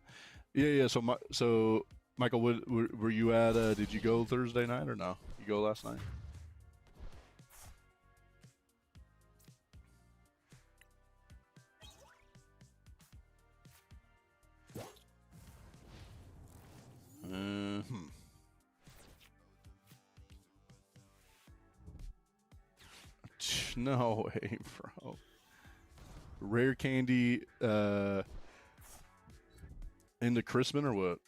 Yeah. So Michael, were you at? Did you go Thursday night or no? You go last night? No way, bro. Rare candy into Crispin or what?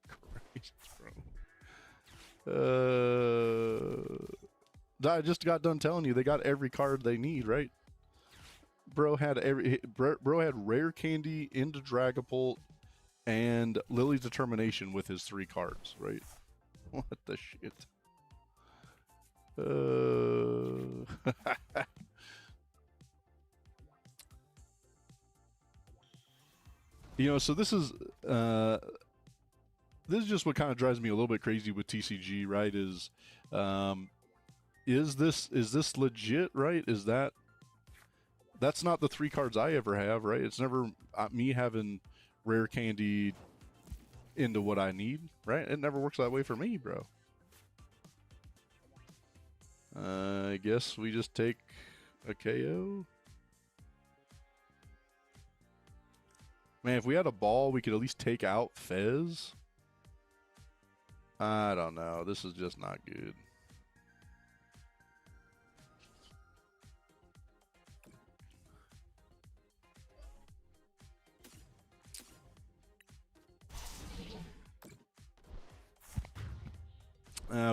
Christ, bro. I just got done telling you they got every card they need, right? Bro had rare candy into Dragapult and Lily's Determination with his 3 cards, right? What the shit? You know, so this is just what kind of drives me a little bit crazy with TCG, right? Is this legit, right? That's not the 3 cards I ever have, right? It's never me having rare candy into what I need, right? It never works that way for me, bro. I guess we just take a KO. Man, if we had a ball, we could at least take out Fez. I don't know. This is just not good.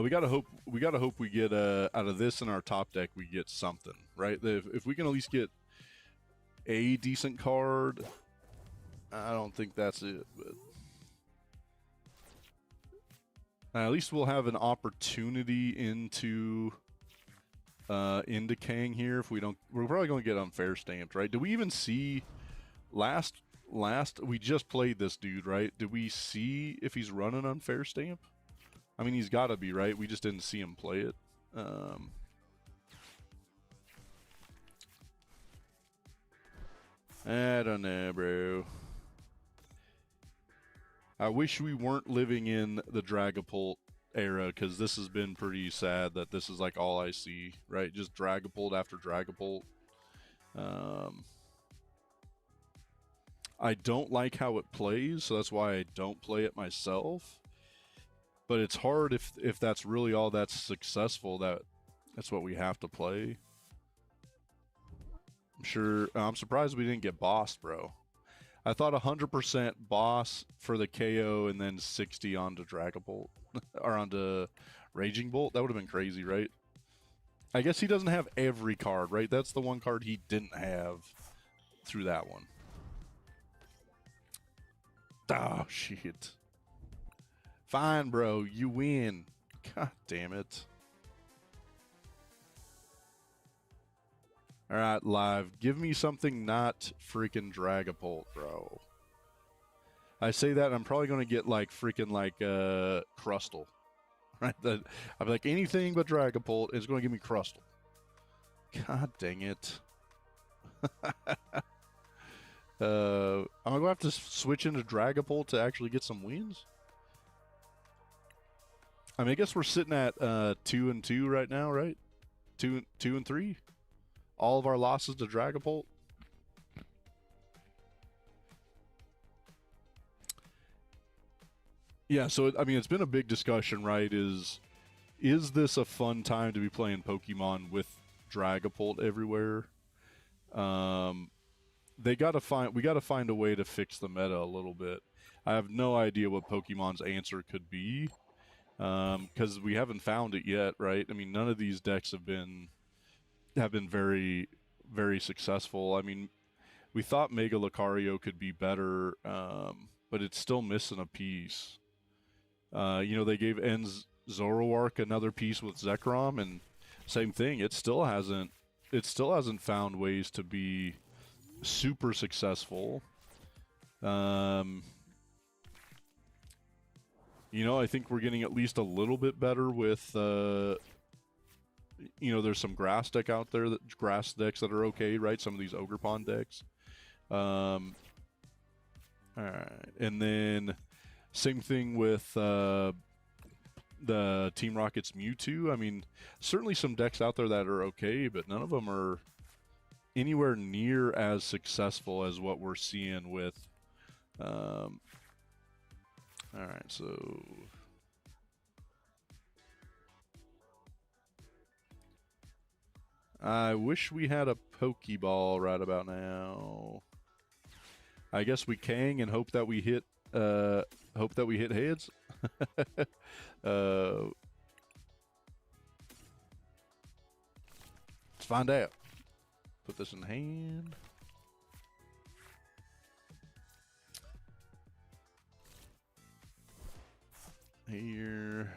We gotta hope we get out of this in our top deck we get something, right? If we can at least get a decent card, I don't think that's it, but at least we'll have an opportunity into Kang here. If we don't, we're probably gonna get unfair stamped, right? Did we even see last we just played this dude, right? Did we see if he's running unfair stamp? I mean, he's got to be, right? We just didn't see him play it. I don't know, bro. I wish we weren't living in the Dragapult era, because this has been pretty sad that this is like all I see, right? Just Dragapult after Dragapult. I don't like how it plays, so that's why I don't play it myself. But it's hard if that's really all that's successful, that That's what we have to play. I'm surprised we didn't get boss, bro. I thought 100% boss for the KO and then 60 onto Dragon Bolt or onto Raging Bolt. That would have been crazy, right? I guess he doesn't have every card, right? That's the one card he didn't have through that one. Oh, shit. Fine, bro. You win. God damn it. All right, live. Give me something not freaking Dragapult, bro. I say that, and I'm probably going to get like freaking like Crustle. Right? I'm like, anything but Dragapult is going to give me Crustle. God dang it. I'm going to have to switch into Dragapult to actually get some wins. I mean, I guess we're sitting at 2-2 right now, right? 2-3. All of our losses to Dragapult. Yeah, so I mean, it's been a big discussion, right? Is this a fun time to be playing Pokemon with Dragapult everywhere? We got to find a way to fix the meta a little bit. I have no idea what Pokemon's answer could be, because we haven't found it yet, right? I mean, none of these decks have been very, very successful. I mean, we thought Mega Lucario could be better, but it's still missing a piece. You know, they gave En's Zoroark another piece with Zekrom, and same thing. It still hasn't found ways to be super successful. You know, I think we're getting at least a little bit better with. You know, there's some grass decks that are okay, right? Some of these Ogre Pond decks. All right, and then same thing with the Team Rocket's Mewtwo. I mean, certainly some decks out there that are okay, but none of them are anywhere near as successful as what we're seeing with. All right, so. I wish we had a Pokeball right about now. I guess we Kang and hope that we hit heads. Let's find out. Put this in hand. Here.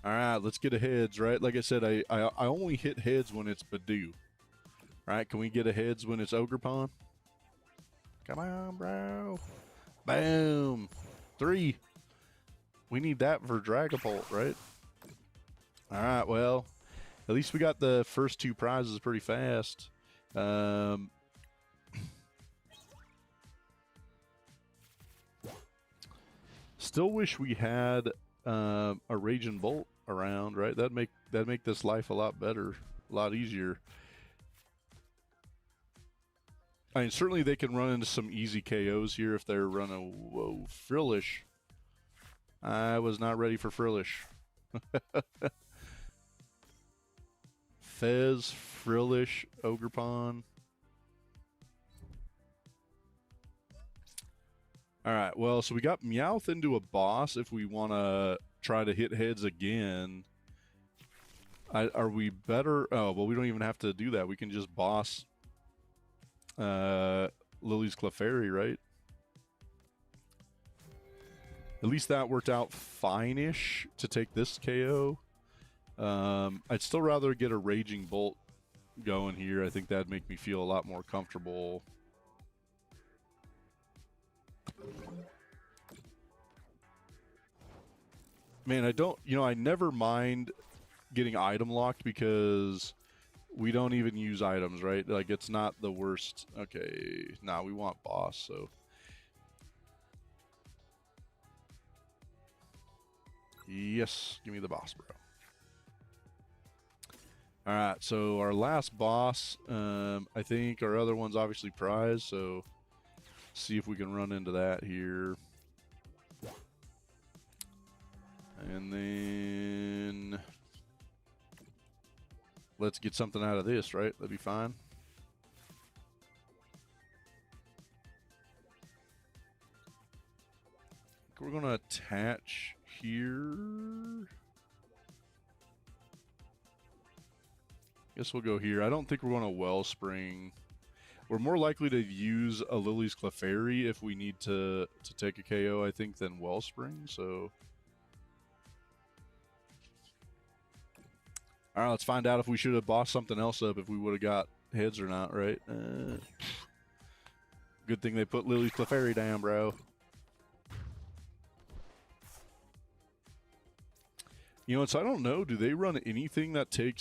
All right, let's get a heads, right? Like I said, I only hit heads when it's Badoo. Right? Can we get a heads when it's Ogre Pond? Come on, bro. Boom. 3. We need that for Dragapult, right? All right, well, at least we got the first 2 prizes pretty fast. Still wish we had a Raging Bolt around, right? That'd make this life a lot better, a lot easier. I mean, certainly they can run into some easy KOs here if they're running. Whoa, Frillish. I was not ready for Frillish. Fez, Frillish, Ogre Pond. All right, well, so we got Meowth into a boss if we want to try to hit heads again. Are we better? Oh, well, we don't even have to do that. We can just boss Lily's Clefairy, right? At least that worked out fine-ish to take this KO. I'd still rather get a Raging Bolt going here. I think that'd make me feel a lot more comfortable. Man, I never mind getting item locked because we don't even use items, right? Like, it's not the worst. Okay, nah, we want boss, so. Yes, give me the boss, bro. All right, so our last boss, I think our other one's obviously prize, so see if we can run into that here. And then let's get something out of this, right? That'd be fine. We're going to attach here. Guess we'll go here. I don't think we're going to Wellspring. We're more likely to use a Lily's Clefairy if we need to take a KO, I think, than Wellspring, so... All right, let's find out if we should have bossed something else up, if we would have got heads or not, right? Good thing they put Lily's Clefairy down, bro. You know, so I don't know. Do they run anything that's going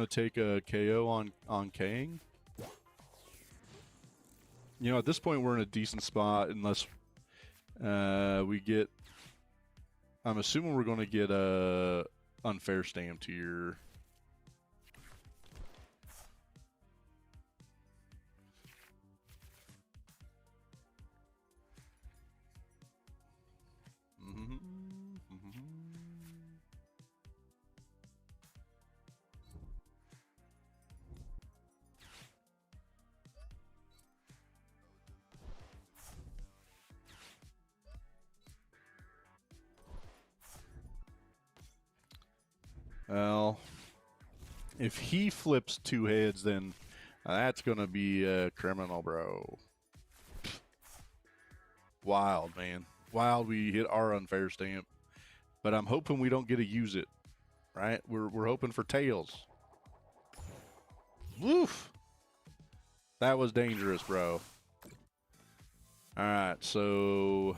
to take a KO on Kang? You know, at this point we're in a decent spot unless we get. I'm assuming we're going to get a unfair stamped here. Well, if he flips 2 heads, then that's going to be a criminal, bro. Wild, man. Wild we hit our unfair stamp. But I'm hoping we don't get to use it, right? We're hoping for tails. Woof! That was dangerous, bro. All right, so...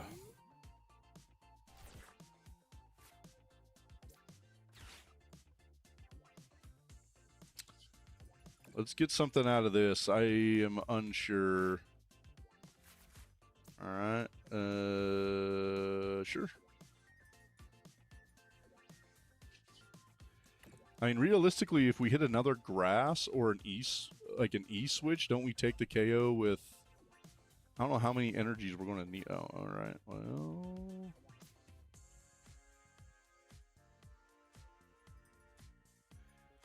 let's get something out of this. I am unsure. All right. Sure. I mean, realistically, if we hit another grass or an like an E switch, don't we take the KO with... I don't know how many energies we're going to need. Oh, all right. Well...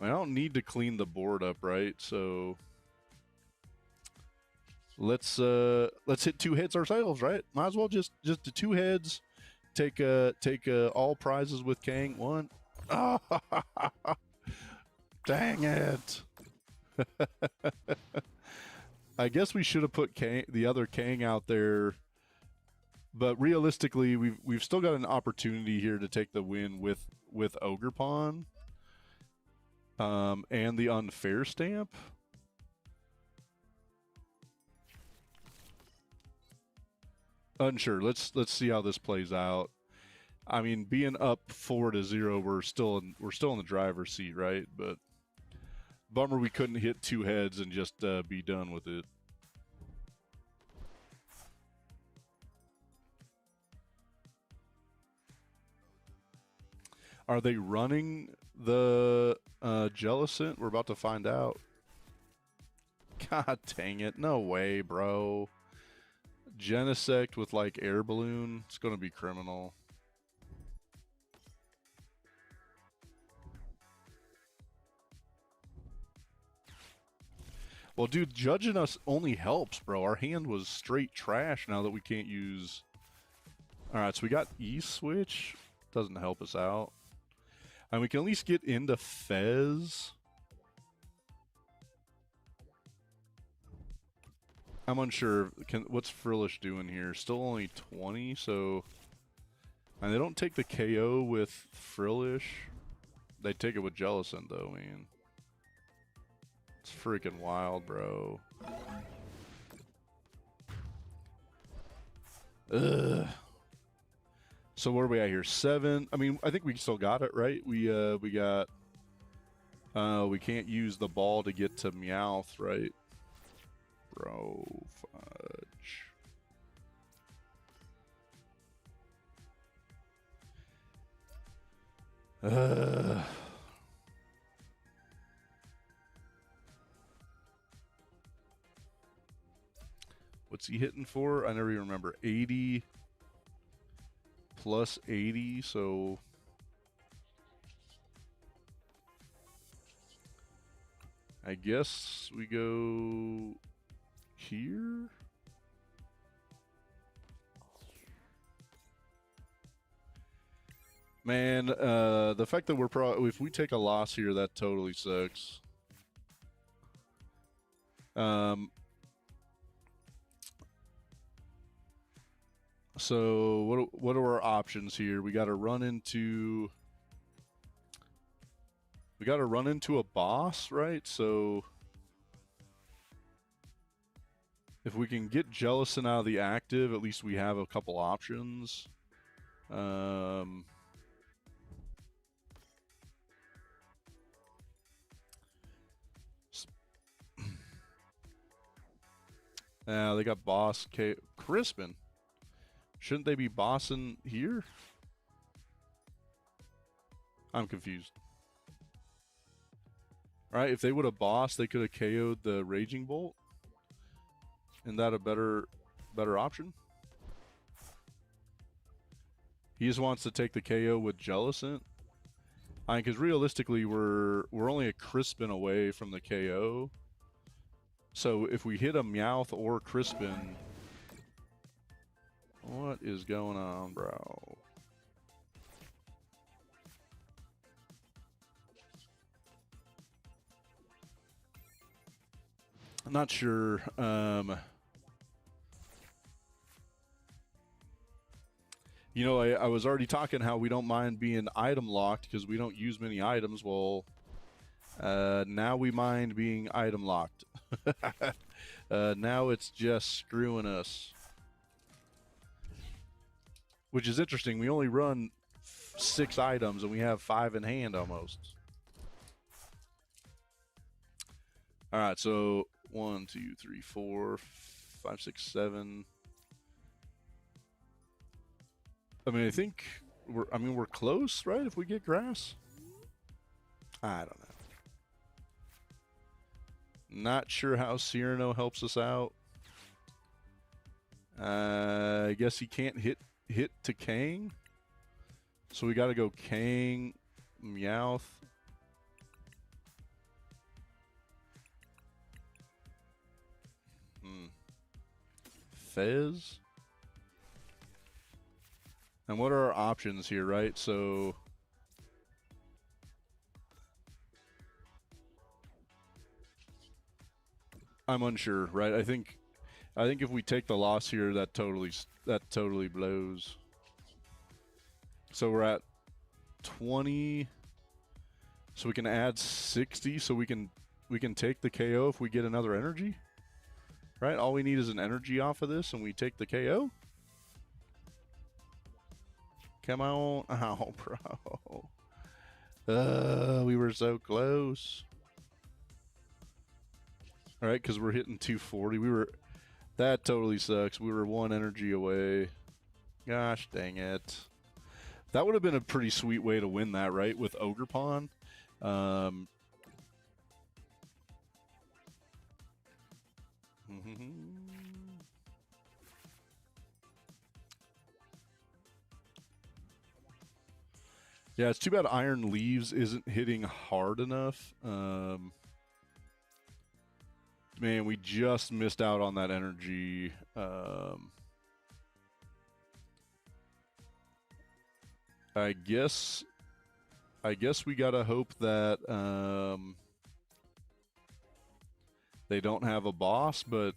I don't need to clean the board up, right? So let's hit 2 heads ourselves, right? Might as well just the 2 heads. Take all prizes with Kang. 1. Oh, dang it! I guess we should have put the other Kang out there. But realistically, we've still got an opportunity here to take the win with Ogerpon. And the unfair stamp. Unsure. Let's see how this plays out. I mean, being up 4-0, we're still in the driver's seat, right? But bummer we couldn't hit 2 heads and just be done with it. Are they running the Jellicent? We're about to find out. God dang it. No way, bro. Genesect with, like, air balloon. It's going to be criminal. Well, dude, judging us only helps, bro. Our hand was straight trash now that we can't use... Alright, so we got E-Switch. Doesn't help us out. And we can at least get into Fez. I'm unsure. What's Frillish doing here? Still only 20, so... And they don't take the KO with Frillish. They take it with Jellicent, though, man. It's freaking wild, bro. Ugh. So where are we at here? 7. I mean, I think we still got it, right? We got... we can't use the ball to get to Meowth, right? Bro, fudge. what's he hitting for? I never even remember. 80 plus 80, so I guess we go here. Man, the fact that if we take a loss here, that totally sucks. So what are our options here? We got to run into a boss, right? So if we can get Jellicent out of the active, at least we have a couple options. They got boss Crispin. Shouldn't they be bossing here? I'm confused. All right, if they would have bossed, they could have KO'd the Raging Bolt. Isn't that a better option? He just wants to take the KO with Jellicent. I mean, because realistically, we're only a Crispin away from the KO. So if we hit a Meowth or Crispin, what is going on, bro? I'm not sure. You know, I was already talking how we don't mind being item locked because we don't use many items. Well, now we mind being item locked. Now it's just screwing us. Which is interesting. We only run 6 items and we have 5 in hand almost. All right, so 1, 2, 3, 4, 5, 6, 7. I mean, I think we're close, right? If we get grass, I don't know. Not sure how Cyrano helps us out. I guess he can't hit to Kang, so we got to go Kang, Meowth. Fez. And what are our options here, right? So I'm unsure, right? I think if we take the loss here, that totally blows. So we're at 20. So we can add 60 so we can take the KO if we get another energy. Right? All we need is an energy off of this and we take the KO. Come on. Oh, bro. We were so close. All right, because we're hitting 240. That totally sucks. We were 1 energy away. Gosh dang it. That would have been a pretty sweet way to win that, right? With Ogerpon. Yeah, it's too bad Iron Leaves isn't hitting hard enough. Man, we just missed out on that energy. I guess we gotta hope that they don't have a boss, but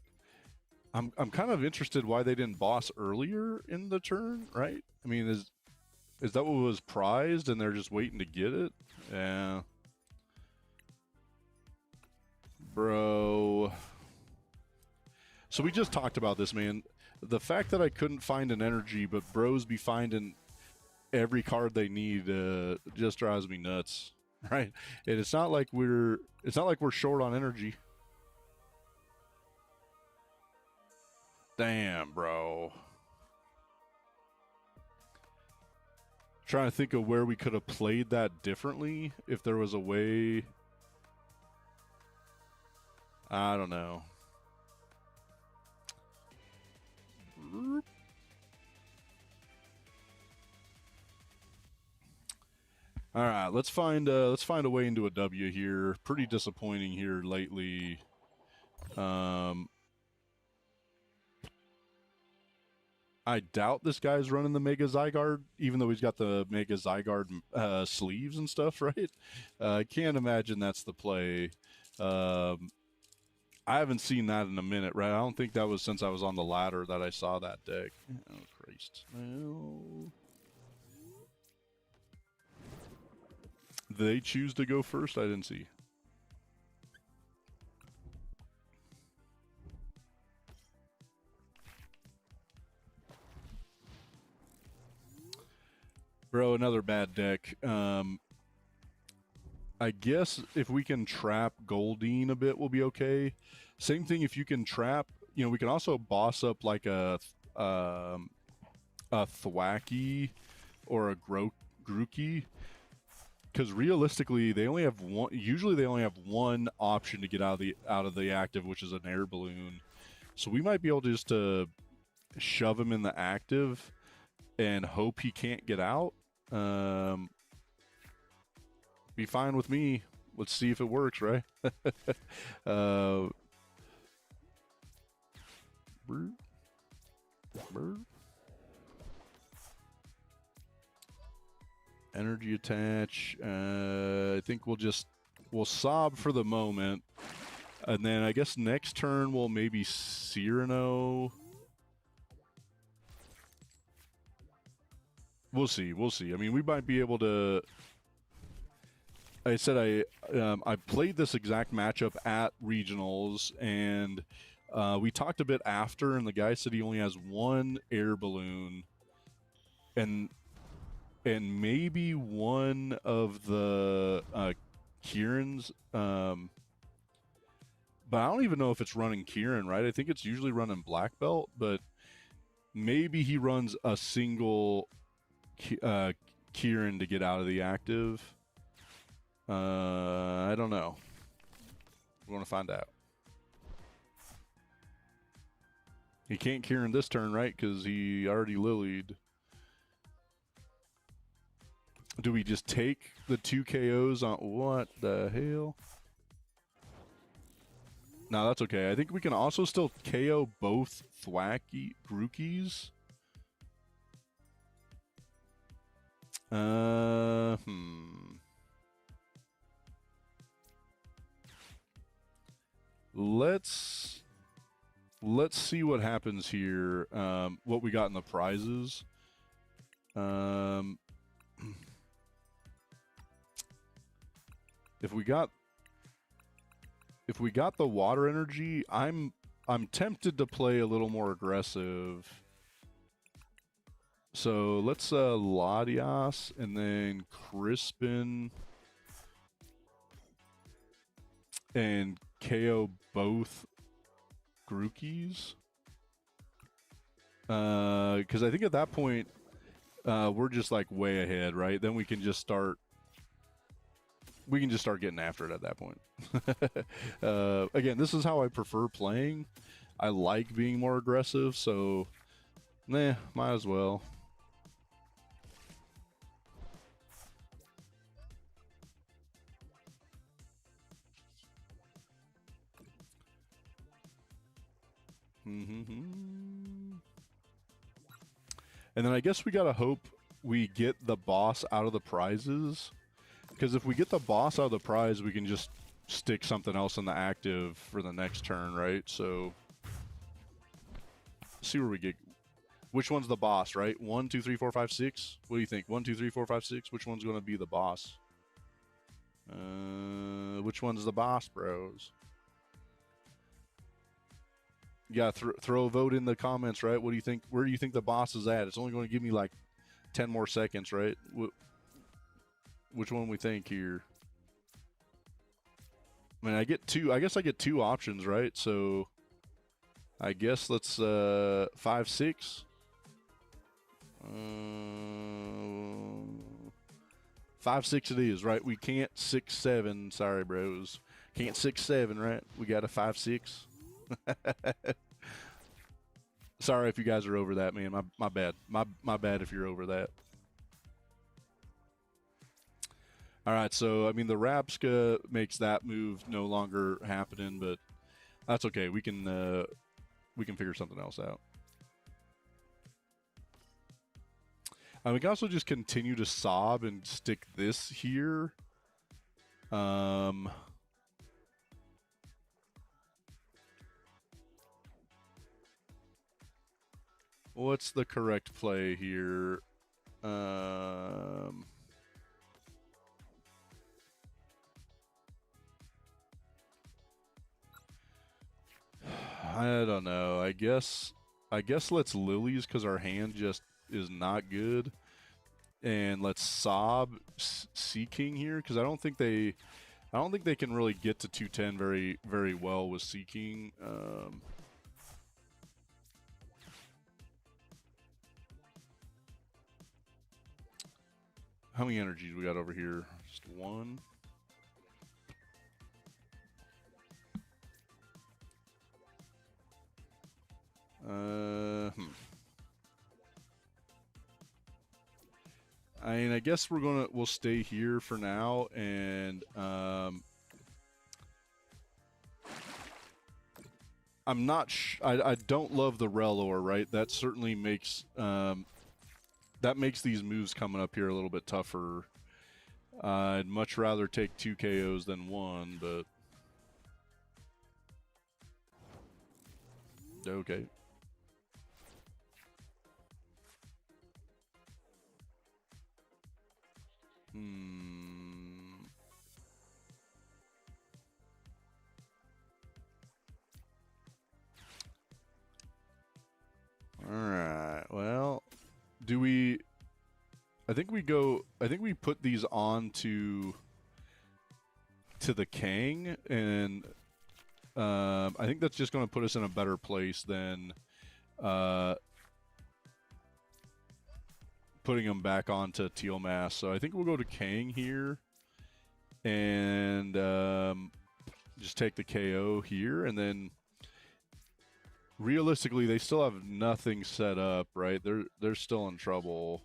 I'm kind of interested why they didn't boss earlier in the turn, right? I mean, is that what was prized and they're just waiting to get it? Yeah. Bro. So we just talked about this, man. The fact that I couldn't find an energy, but bros be finding every card they need just drives me nuts, right? And it's not like we're short on energy. Damn, bro. Trying to think of where we could have played that differently if there was a way. I don't know. All right, let's find a way into a W here. Pretty disappointing here lately. I doubt this guy's running the Mega Zygarde, even though he's got the Mega Zygarde sleeves and stuff, right? I can't imagine that's the play. I haven't seen that in a minute, right? I don't think that was since I was on the ladder that I saw that deck. Oh, Christ. Well, they choose to go first? I didn't see. Bro, another bad deck. I guess if we can trap Goldeen a bit, we'll be okay. Same thing if you can trap, you know, we can also boss up like a Thwacky or a Grookey. Because realistically, they only have one. Usually, they only have one option to get out of the active, which is an air balloon. So we might be able to just shove him in the active and hope he can't get out. Be fine with me. Let's see if it works, right? Energy attach. I think we'll sob for the moment. And then I guess next turn we'll maybe Cyrano. We'll see. We'll see. I mean, we might be able to. I said I played this exact matchup at regionals, and we talked a bit after, and the guy said he only has one air balloon, and maybe one of the Kieran's. But I don't even know if it's running Kieran, right? I think it's usually running Black Belt, but maybe he runs a single Kieran to get out of the active. I don't know. We're going to find out. He can't Kieran this turn, right? Because he already Lilied. Do we just take the 2 KOs on... What the hell? No, that's okay. I think we can also still KO both Thwacky Grookies. Let's see what happens here. What we got in the prizes. If we got the water energy, I'm tempted to play a little more aggressive. So let's Latias and then Crispin and KO both Grookies. Because I think at that point we're just like way ahead, right? Then we can just start getting after it at that point. Again, this is how I prefer playing. I like being more aggressive, so might as well. And then I guess we gotta hope we get the boss out of the prizes. Because if we get the boss out of the prize, we can just stick something else in the active for the next turn, right? So, see where we get. Which one's the boss, right? 1, 2, 3, 4, 5, 6. What do you think? 1, 2, 3, 4, 5, 6. Which one's going to be the boss? Which one's the boss, bros? Yeah, throw a vote in the comments, right? What do you think? Where do you think the boss is at? It's only going to give me like 10 more seconds, right? Which one we think here? I mean, I guess I get two options, right? So I guess let's 5, 6. 5, 6 it is, right? We can't 6, 7. Sorry, bros. Can't 6, 7, right? We got a 5, 6. Sorry if you guys are over that, man. My bad. My bad if you're over that. All right, so I mean the Rapska makes that move no longer happening, but that's okay. We can figure something else out. We can also just continue to sob and stick this here. What's the correct play here? I don't know. I guess let's Lilies because our hand just is not good, and let's sob Seeking here because I don't think they can really get to 210 very well with Seeking. How many energies we got over here? Just one. I mean, I guess we'll stay here for now, and I'm not. I don't love the Relor, right? That certainly makes these moves coming up here a little bit tougher. I'd much rather take 2 KOs than 1, but okay. All right. Well, do we? I think we go. I think we put these on to the Kang, and I think that's just going to put us in a better place than putting them back onto Teal Mass. So I think we'll go to Kang here, and just take the KO here, and then realistically, they still have nothing set up, right? They're still in trouble.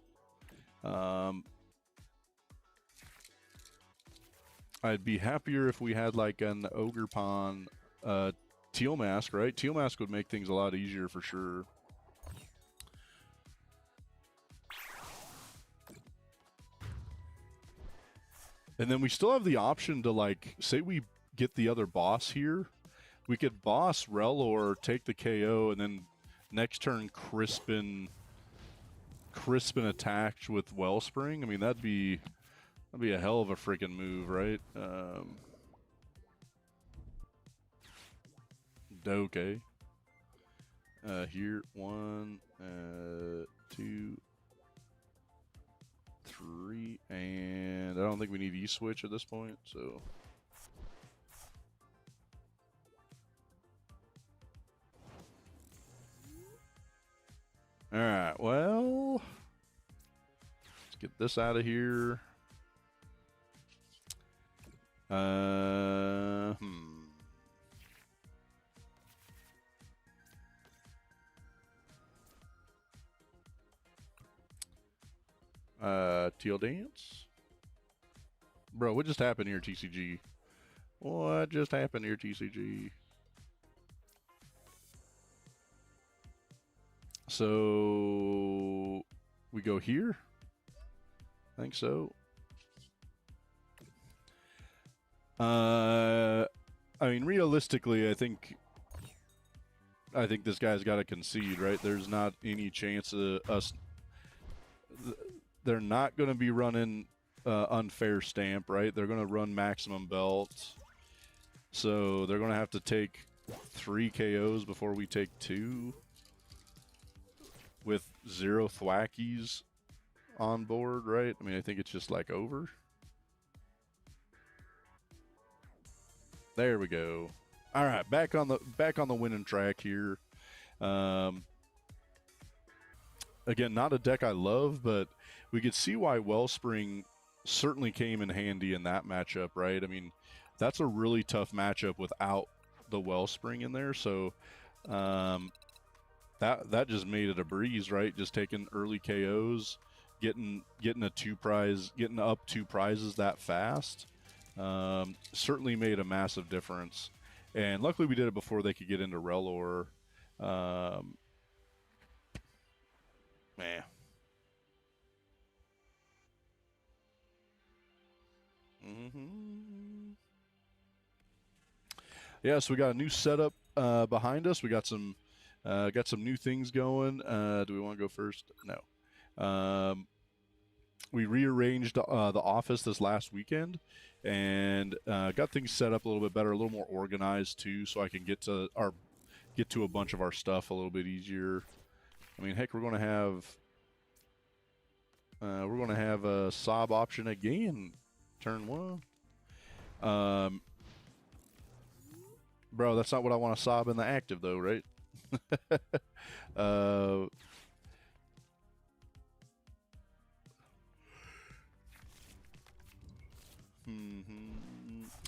I'd be happier if we had like an Ogre Pawn Teal Mask, right? Teal Mask would make things a lot easier for sure. And then we still have the option to, like, say we get the other boss here. We could boss Relor, take the KO, and then next turn Crispin attacks with Wellspring. I mean, that'd be a hell of a freaking move, right? Okay. Here, 1, 2, 3, and I don't think we need E-Switch at this point, so. Alright, well, let's get this out of here. Teal Dance? Bro, what just happened here, TCG? What just happened here, TCG? So we go here? I think so. I mean, realistically, I think this guy's got to concede, right? There's not any chance of us. They're not going to be running unfair stamp, right? They're going to run maximum belt. So they're going to have to take 3 KOs before we take 2. With 0 Thwackies on board, right? I mean, I think it's just like over. There we go. All right, back on the winning track here. Again, not a deck I love, but we could see why Wellspring certainly came in handy in that matchup, right? I mean, that's a really tough matchup without the Wellspring in there, so that just made it a breeze, right? Just taking early KOs, getting up 2 prizes that fast certainly made a massive difference. And luckily we did it before they could get into Relor. Man. Yeah, so we got a new setup behind us. We got some new things going. Do we want to go first? No. We rearranged the office this last weekend and got things set up a little bit better, a little more organized too, so I can get to a bunch of our stuff a little bit easier. I mean, heck, we're gonna have a sob option again, turn 1. Bro, that's not what I want to sob in the active though, right?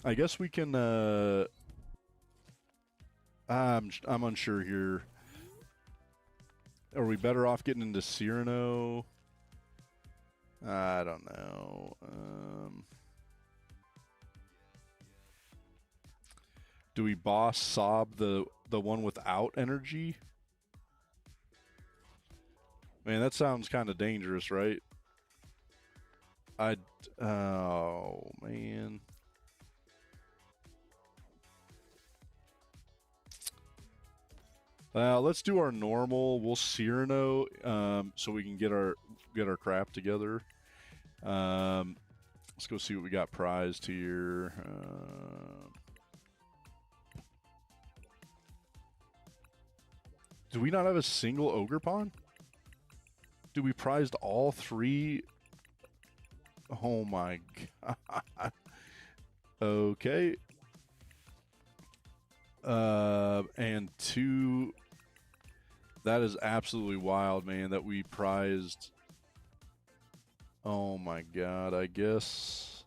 I guess we can. I'm unsure here. Are we better off getting into Cyrano? I don't know. Do we boss sob the one without energy? Man, that sounds kind of dangerous, right? Oh man. Let's do our normal. We'll Cyrano, so we can get our crap together. Let's go see what we got prized here. Do we not have a single Ogre-Pon? Dude, we prized all 3. Oh my god. Okay. And 2. That is absolutely wild, man, that we prized. Oh my god, I guess.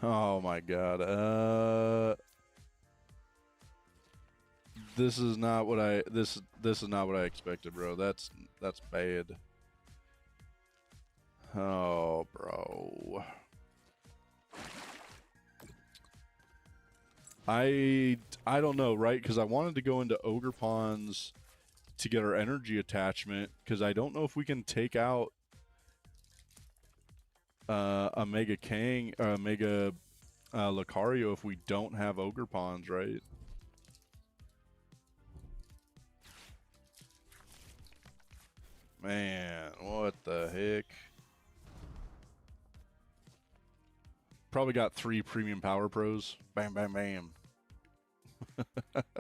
Oh my god. This is not what I this is not what I expected, bro. That's bad. Oh, bro. I don't know, right? Because I wanted to go into Ogre-Pons to get our energy attachment, because I don't know if we can take out a Mega Kang, a Mega Lucario if we don't have Ogre-Pons, right? Man, what the heck? Probably got 3 premium power pros. Bam, bam, bam. I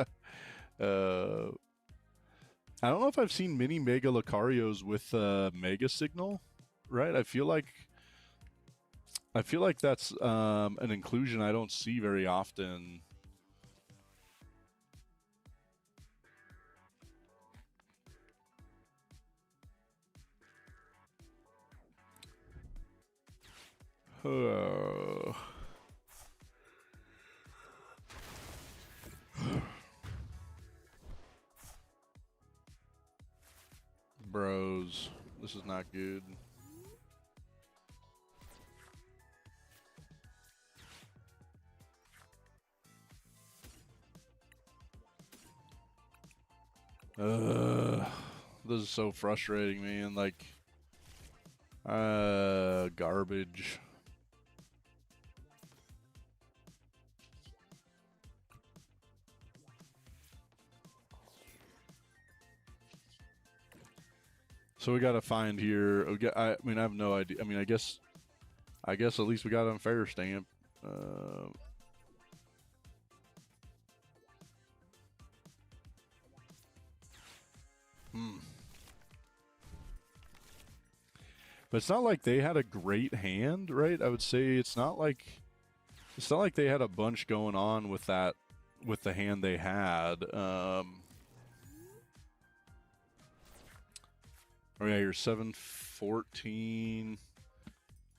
don't know if I've seen many Mega Lucarios with Mega Signal, right? I feel like that's an inclusion I don't see very often. Bros, this is not good. This is so frustrating, man. Like, garbage. So we gotta find here. I mean, I have no idea. I mean, I guess at least we got an unfair stamp. But it's not like they had a great hand, right? I would say it's not like they had a bunch going on with that, with the hand they had. Oh yeah, you're 714.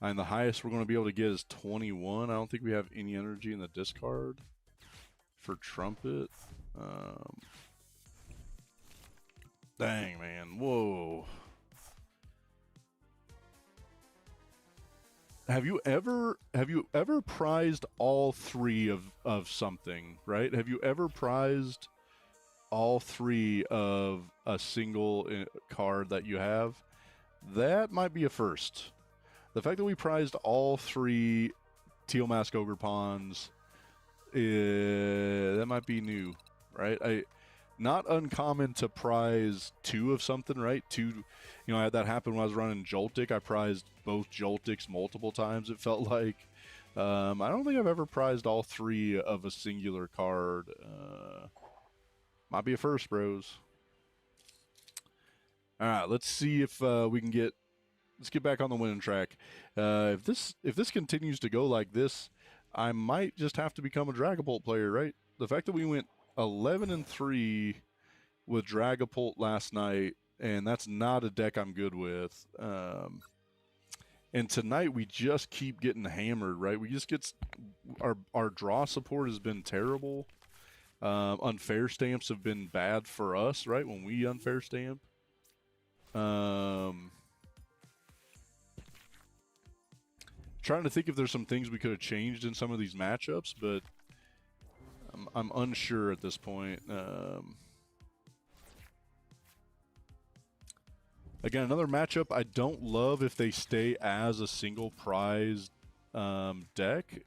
And the highest we're going to be able to get is 21. I don't think we have any energy in the discard for Trumpet. Dang, man. Whoa. Have you ever prized all three of something, right? Have you ever prized all three of a single card that you have? That might be a first. The fact that we prized all three Teal Mask Ogre Pawns, that might be new, right? Not uncommon to prize two of something, right? Two, I had that happen when I was running Joltik. I prized both Joltiks multiple times, it felt like. I don't think I've ever prized all three of a singular card. Might be a first, bros. All right, let's see if we can let's get back on the winning track. If this continues to go like this, I might just have to become a Dragapult player, right? The fact that we went 11-3 with Dragapult last night, and that's not a deck I'm good with. And tonight we just keep getting hammered, right? We just get our draw support has been terrible. Unfair stamps have been bad for us, right? When we unfair stamp. Trying to think if there's some things we could have changed in some of these matchups, but I'm unsure at this point. Again, another matchup I don't love if they stay as a single prize deck.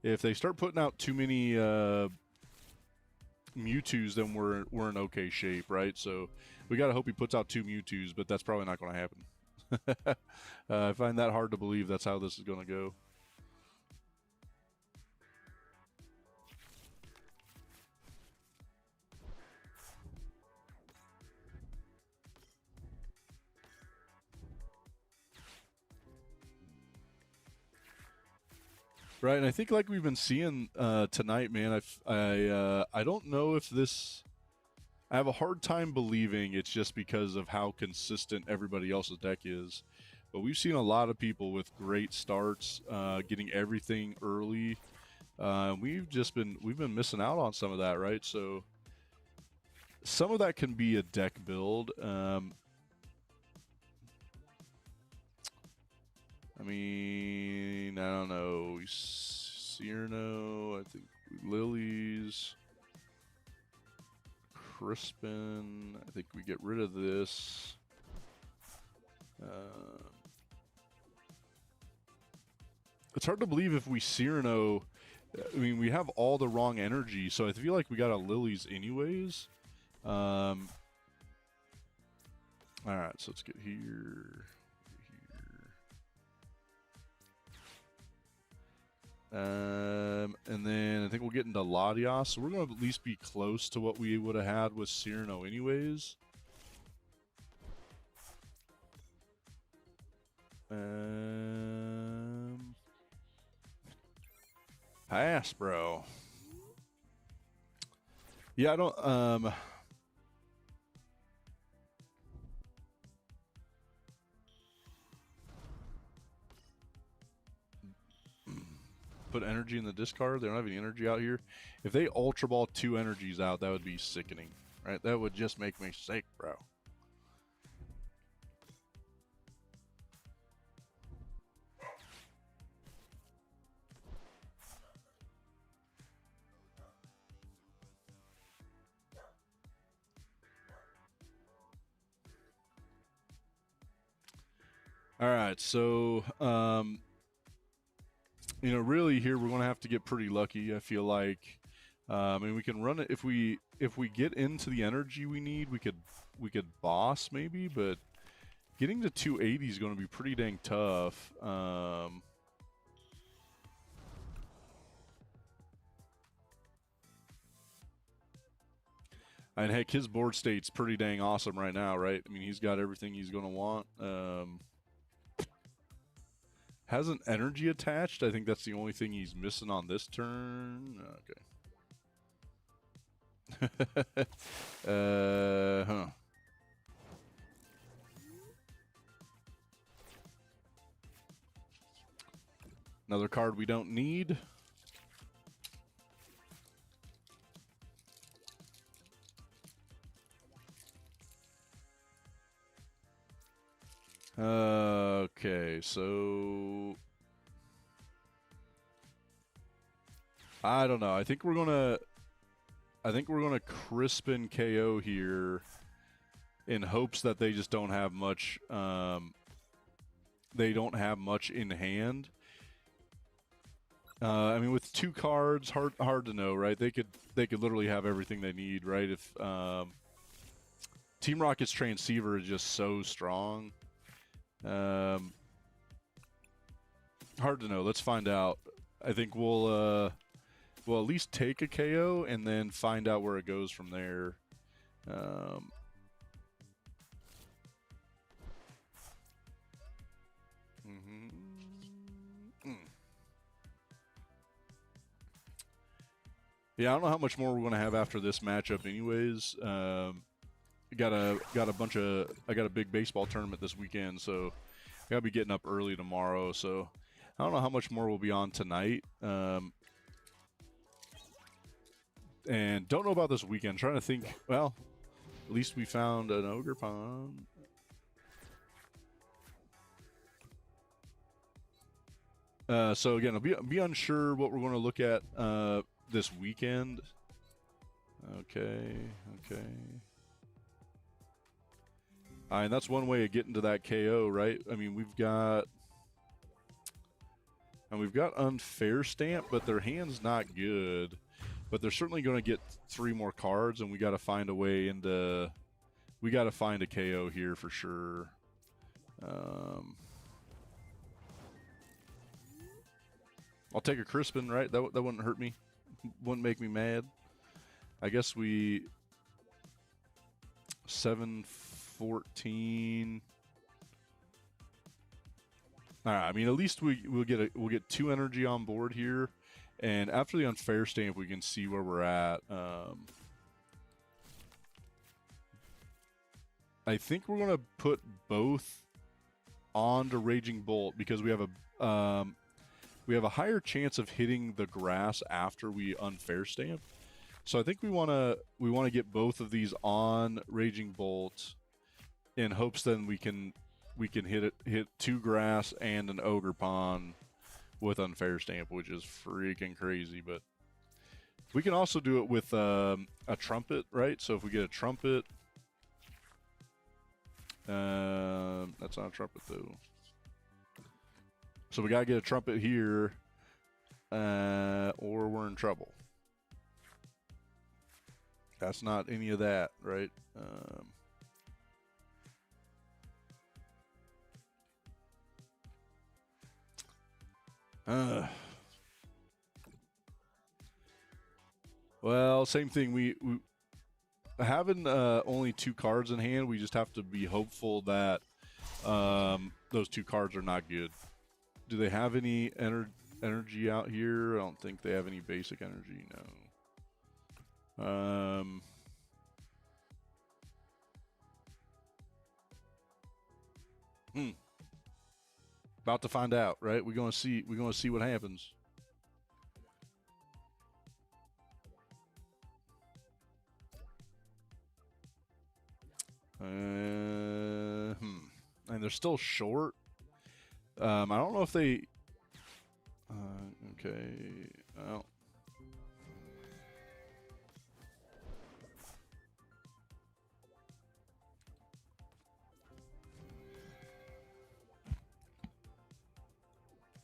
If they start putting out too many Mewtwo's, then we're in okay shape, right? So we gotta hope he puts out two Mewtwo's, but that's probably not going to happen. I find that hard to believe that's how this is going to go. Right, and I think like we've been seeing tonight, man, I don't know if this... I have a hard time believing it's just because of how consistent everybody else's deck is. But we've seen a lot of people with great starts, getting everything early. We've been missing out on some of that, right? So some of that can be a deck build. I mean, I don't know. Cyrano, I think Lilies. Crispin, I think we get rid of this. It's hard to believe if we Cyrano. I mean, we have all the wrong energy, so I feel like we got a Lilies anyways. All right, so let's get here. And then I think we'll get into Latias. So we're going to at least be close to what we would have had with Cyrano anyways. Pass, bro. Yeah, I don't... put energy in the discard. They don't have any energy out here. If they Ultra Ball two energies out, that would be sickening, right? That would just make me sick, bro. All right, so really here we're going to have to get pretty lucky. I feel like, I mean, we can run it if we get into the energy we need. We could boss maybe, but getting to 280 is going to be pretty dang tough. And heck, his board state's pretty dang awesome right now, right? I mean, he's got everything he's going to want. Has an energy attached. I think that's the only thing he's missing on this turn. Okay. Huh. Another card we don't need. Okay, so I don't know. I think we're gonna Crispin KO here in hopes that they just don't have much. They don't have much in hand. I mean, with 2 cards, hard to know, right? They could literally have everything they need, right? If Team Rocket's Transceiver is just so strong. Hard to know. Let's find out. I think we'll at least take a KO and then find out where it goes from there. Yeah, I don't know how much more we're going to have after this matchup anyways. Got a bunch of I got a big baseball tournament this weekend, so I got to be getting up early tomorrow, so I don't know how much more we'll be on tonight. And don't know about this weekend. Trying to think. Well, at least we found an ogre pond. So again, I'll be unsure what we're going to look at this weekend. Okay. And that's one way of getting to that KO, right? I mean, we've got Unfair Stamp, but their hand's not good. But they're certainly going to get 3 more cards, and we got to find a way into. We got to find a KO here for sure. I'll take a Crispin, right? That wouldn't hurt me. Wouldn't make me mad. I guess we 7-14. All right. I mean, at least we'll get 2 energy on board here, and after the Unfair Stamp, we can see where we're at. I think we're gonna put both onto Raging Bolt because we have a higher chance of hitting the grass after we Unfair Stamp. So I think we wanna get both of these on Raging Bolt in hopes then we can hit 2 grass and an ogre pond with Unfair Stamp, which is freaking crazy. But we can also do it with a trumpet, right? So if we get a trumpet, that's not a trumpet though. So we gotta get a trumpet here, or we're in trouble. That's not any of that, right? Well, same thing. We having only 2 cards in hand, we just have to be hopeful that those 2 cards are not good. Do they have any energy out here? I don't think they have any basic energy, no. About to find out, right? We're gonna see what happens. And they're still short. I don't know if they. Okay. Well.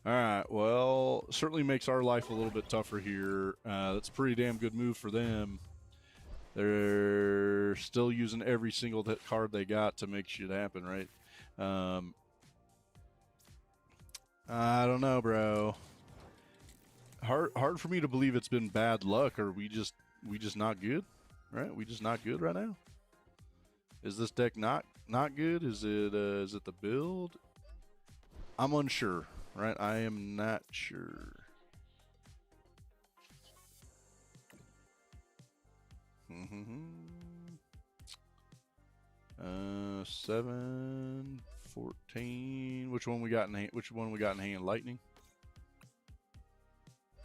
All right. Well, certainly makes our life a little bit tougher here. That's a pretty damn good move for them. They're still using every single card they got to make shit happen, right? I don't know, bro. Hard for me to believe it's been bad luck, or we just not good, right? We just not good right now. Is this deck not good? Is it the build? I'm unsure, right? I am not sure. 7-14. Which one we got in hand? Which one we got in hand? Lightning.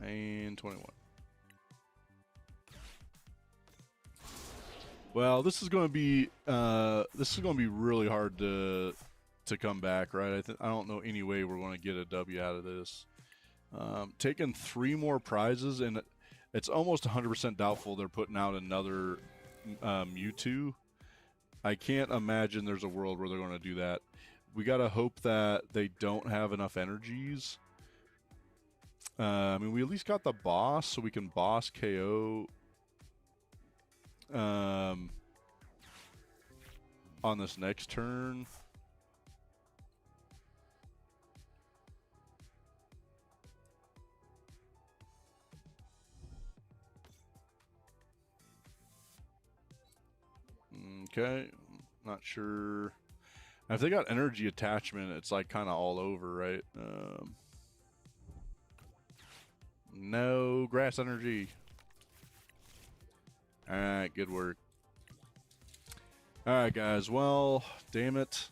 And 21. Well, this is going to be really hard to to come back, right? I don't know any way we're going to get a W out of this. Taking 3 more prizes, and it's almost 100% doubtful they're putting out another Mewtwo. I can't imagine there's a world where they're going to do that. We got to hope that they don't have enough energies. I mean, we at least got the boss, so we can boss KO on this next turn. Okay, not sure. If they got energy attachment, it's like kind of all over, right? No grass energy. All right, good work. All right, guys. Well, damn it.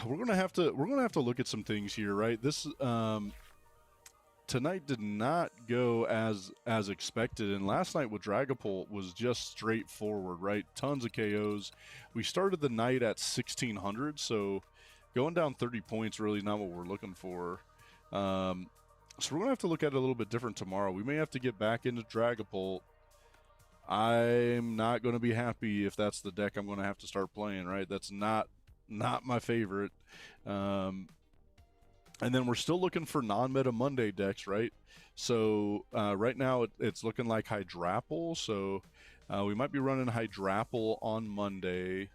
We're gonna have to look at some things here, right? This tonight did not go as expected, and last night with Dragapult was just straightforward, right? Tons of KOs. We started the night at 1600, so going down 30 points really not what we're looking for. So we're gonna have to look at it a little bit different tomorrow. We may have to get back into Dragapult. I'm not going to be happy if that's the deck I'm going to have to start playing, right? That's not my favorite. And then we're still looking for non-meta Monday decks, right? So right now it's looking like Hydrapple. So we might be running Hydrapple on Monday.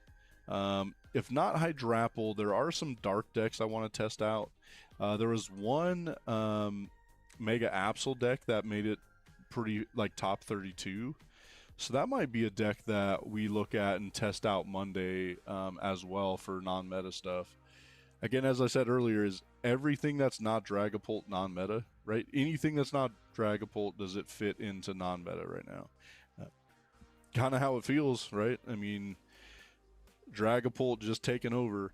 If not Hydrapple, there are some dark decks I want to test out. There was one Mega Absol deck that made it pretty like top 32. So that might be a deck that we look at and test out Monday as well for non-meta stuff. Again, as I said earlier, is everything that's not Dragapult non-meta, right? Anything that's not Dragapult, does it fit into non-meta right now? Kind of how it feels, right? I mean, Dragapult just taking over.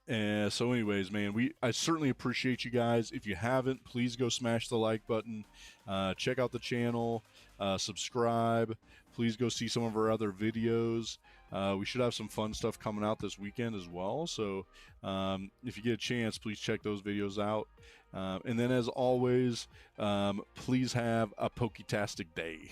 And so anyways, man, I certainly appreciate you guys. If you haven't, please go smash the like button. Check out the channel. Subscribe. Please go see some of our other videos. We should have some fun stuff coming out this weekend as well. So if you get a chance, please check those videos out. And then as always, please have a Poketastic day.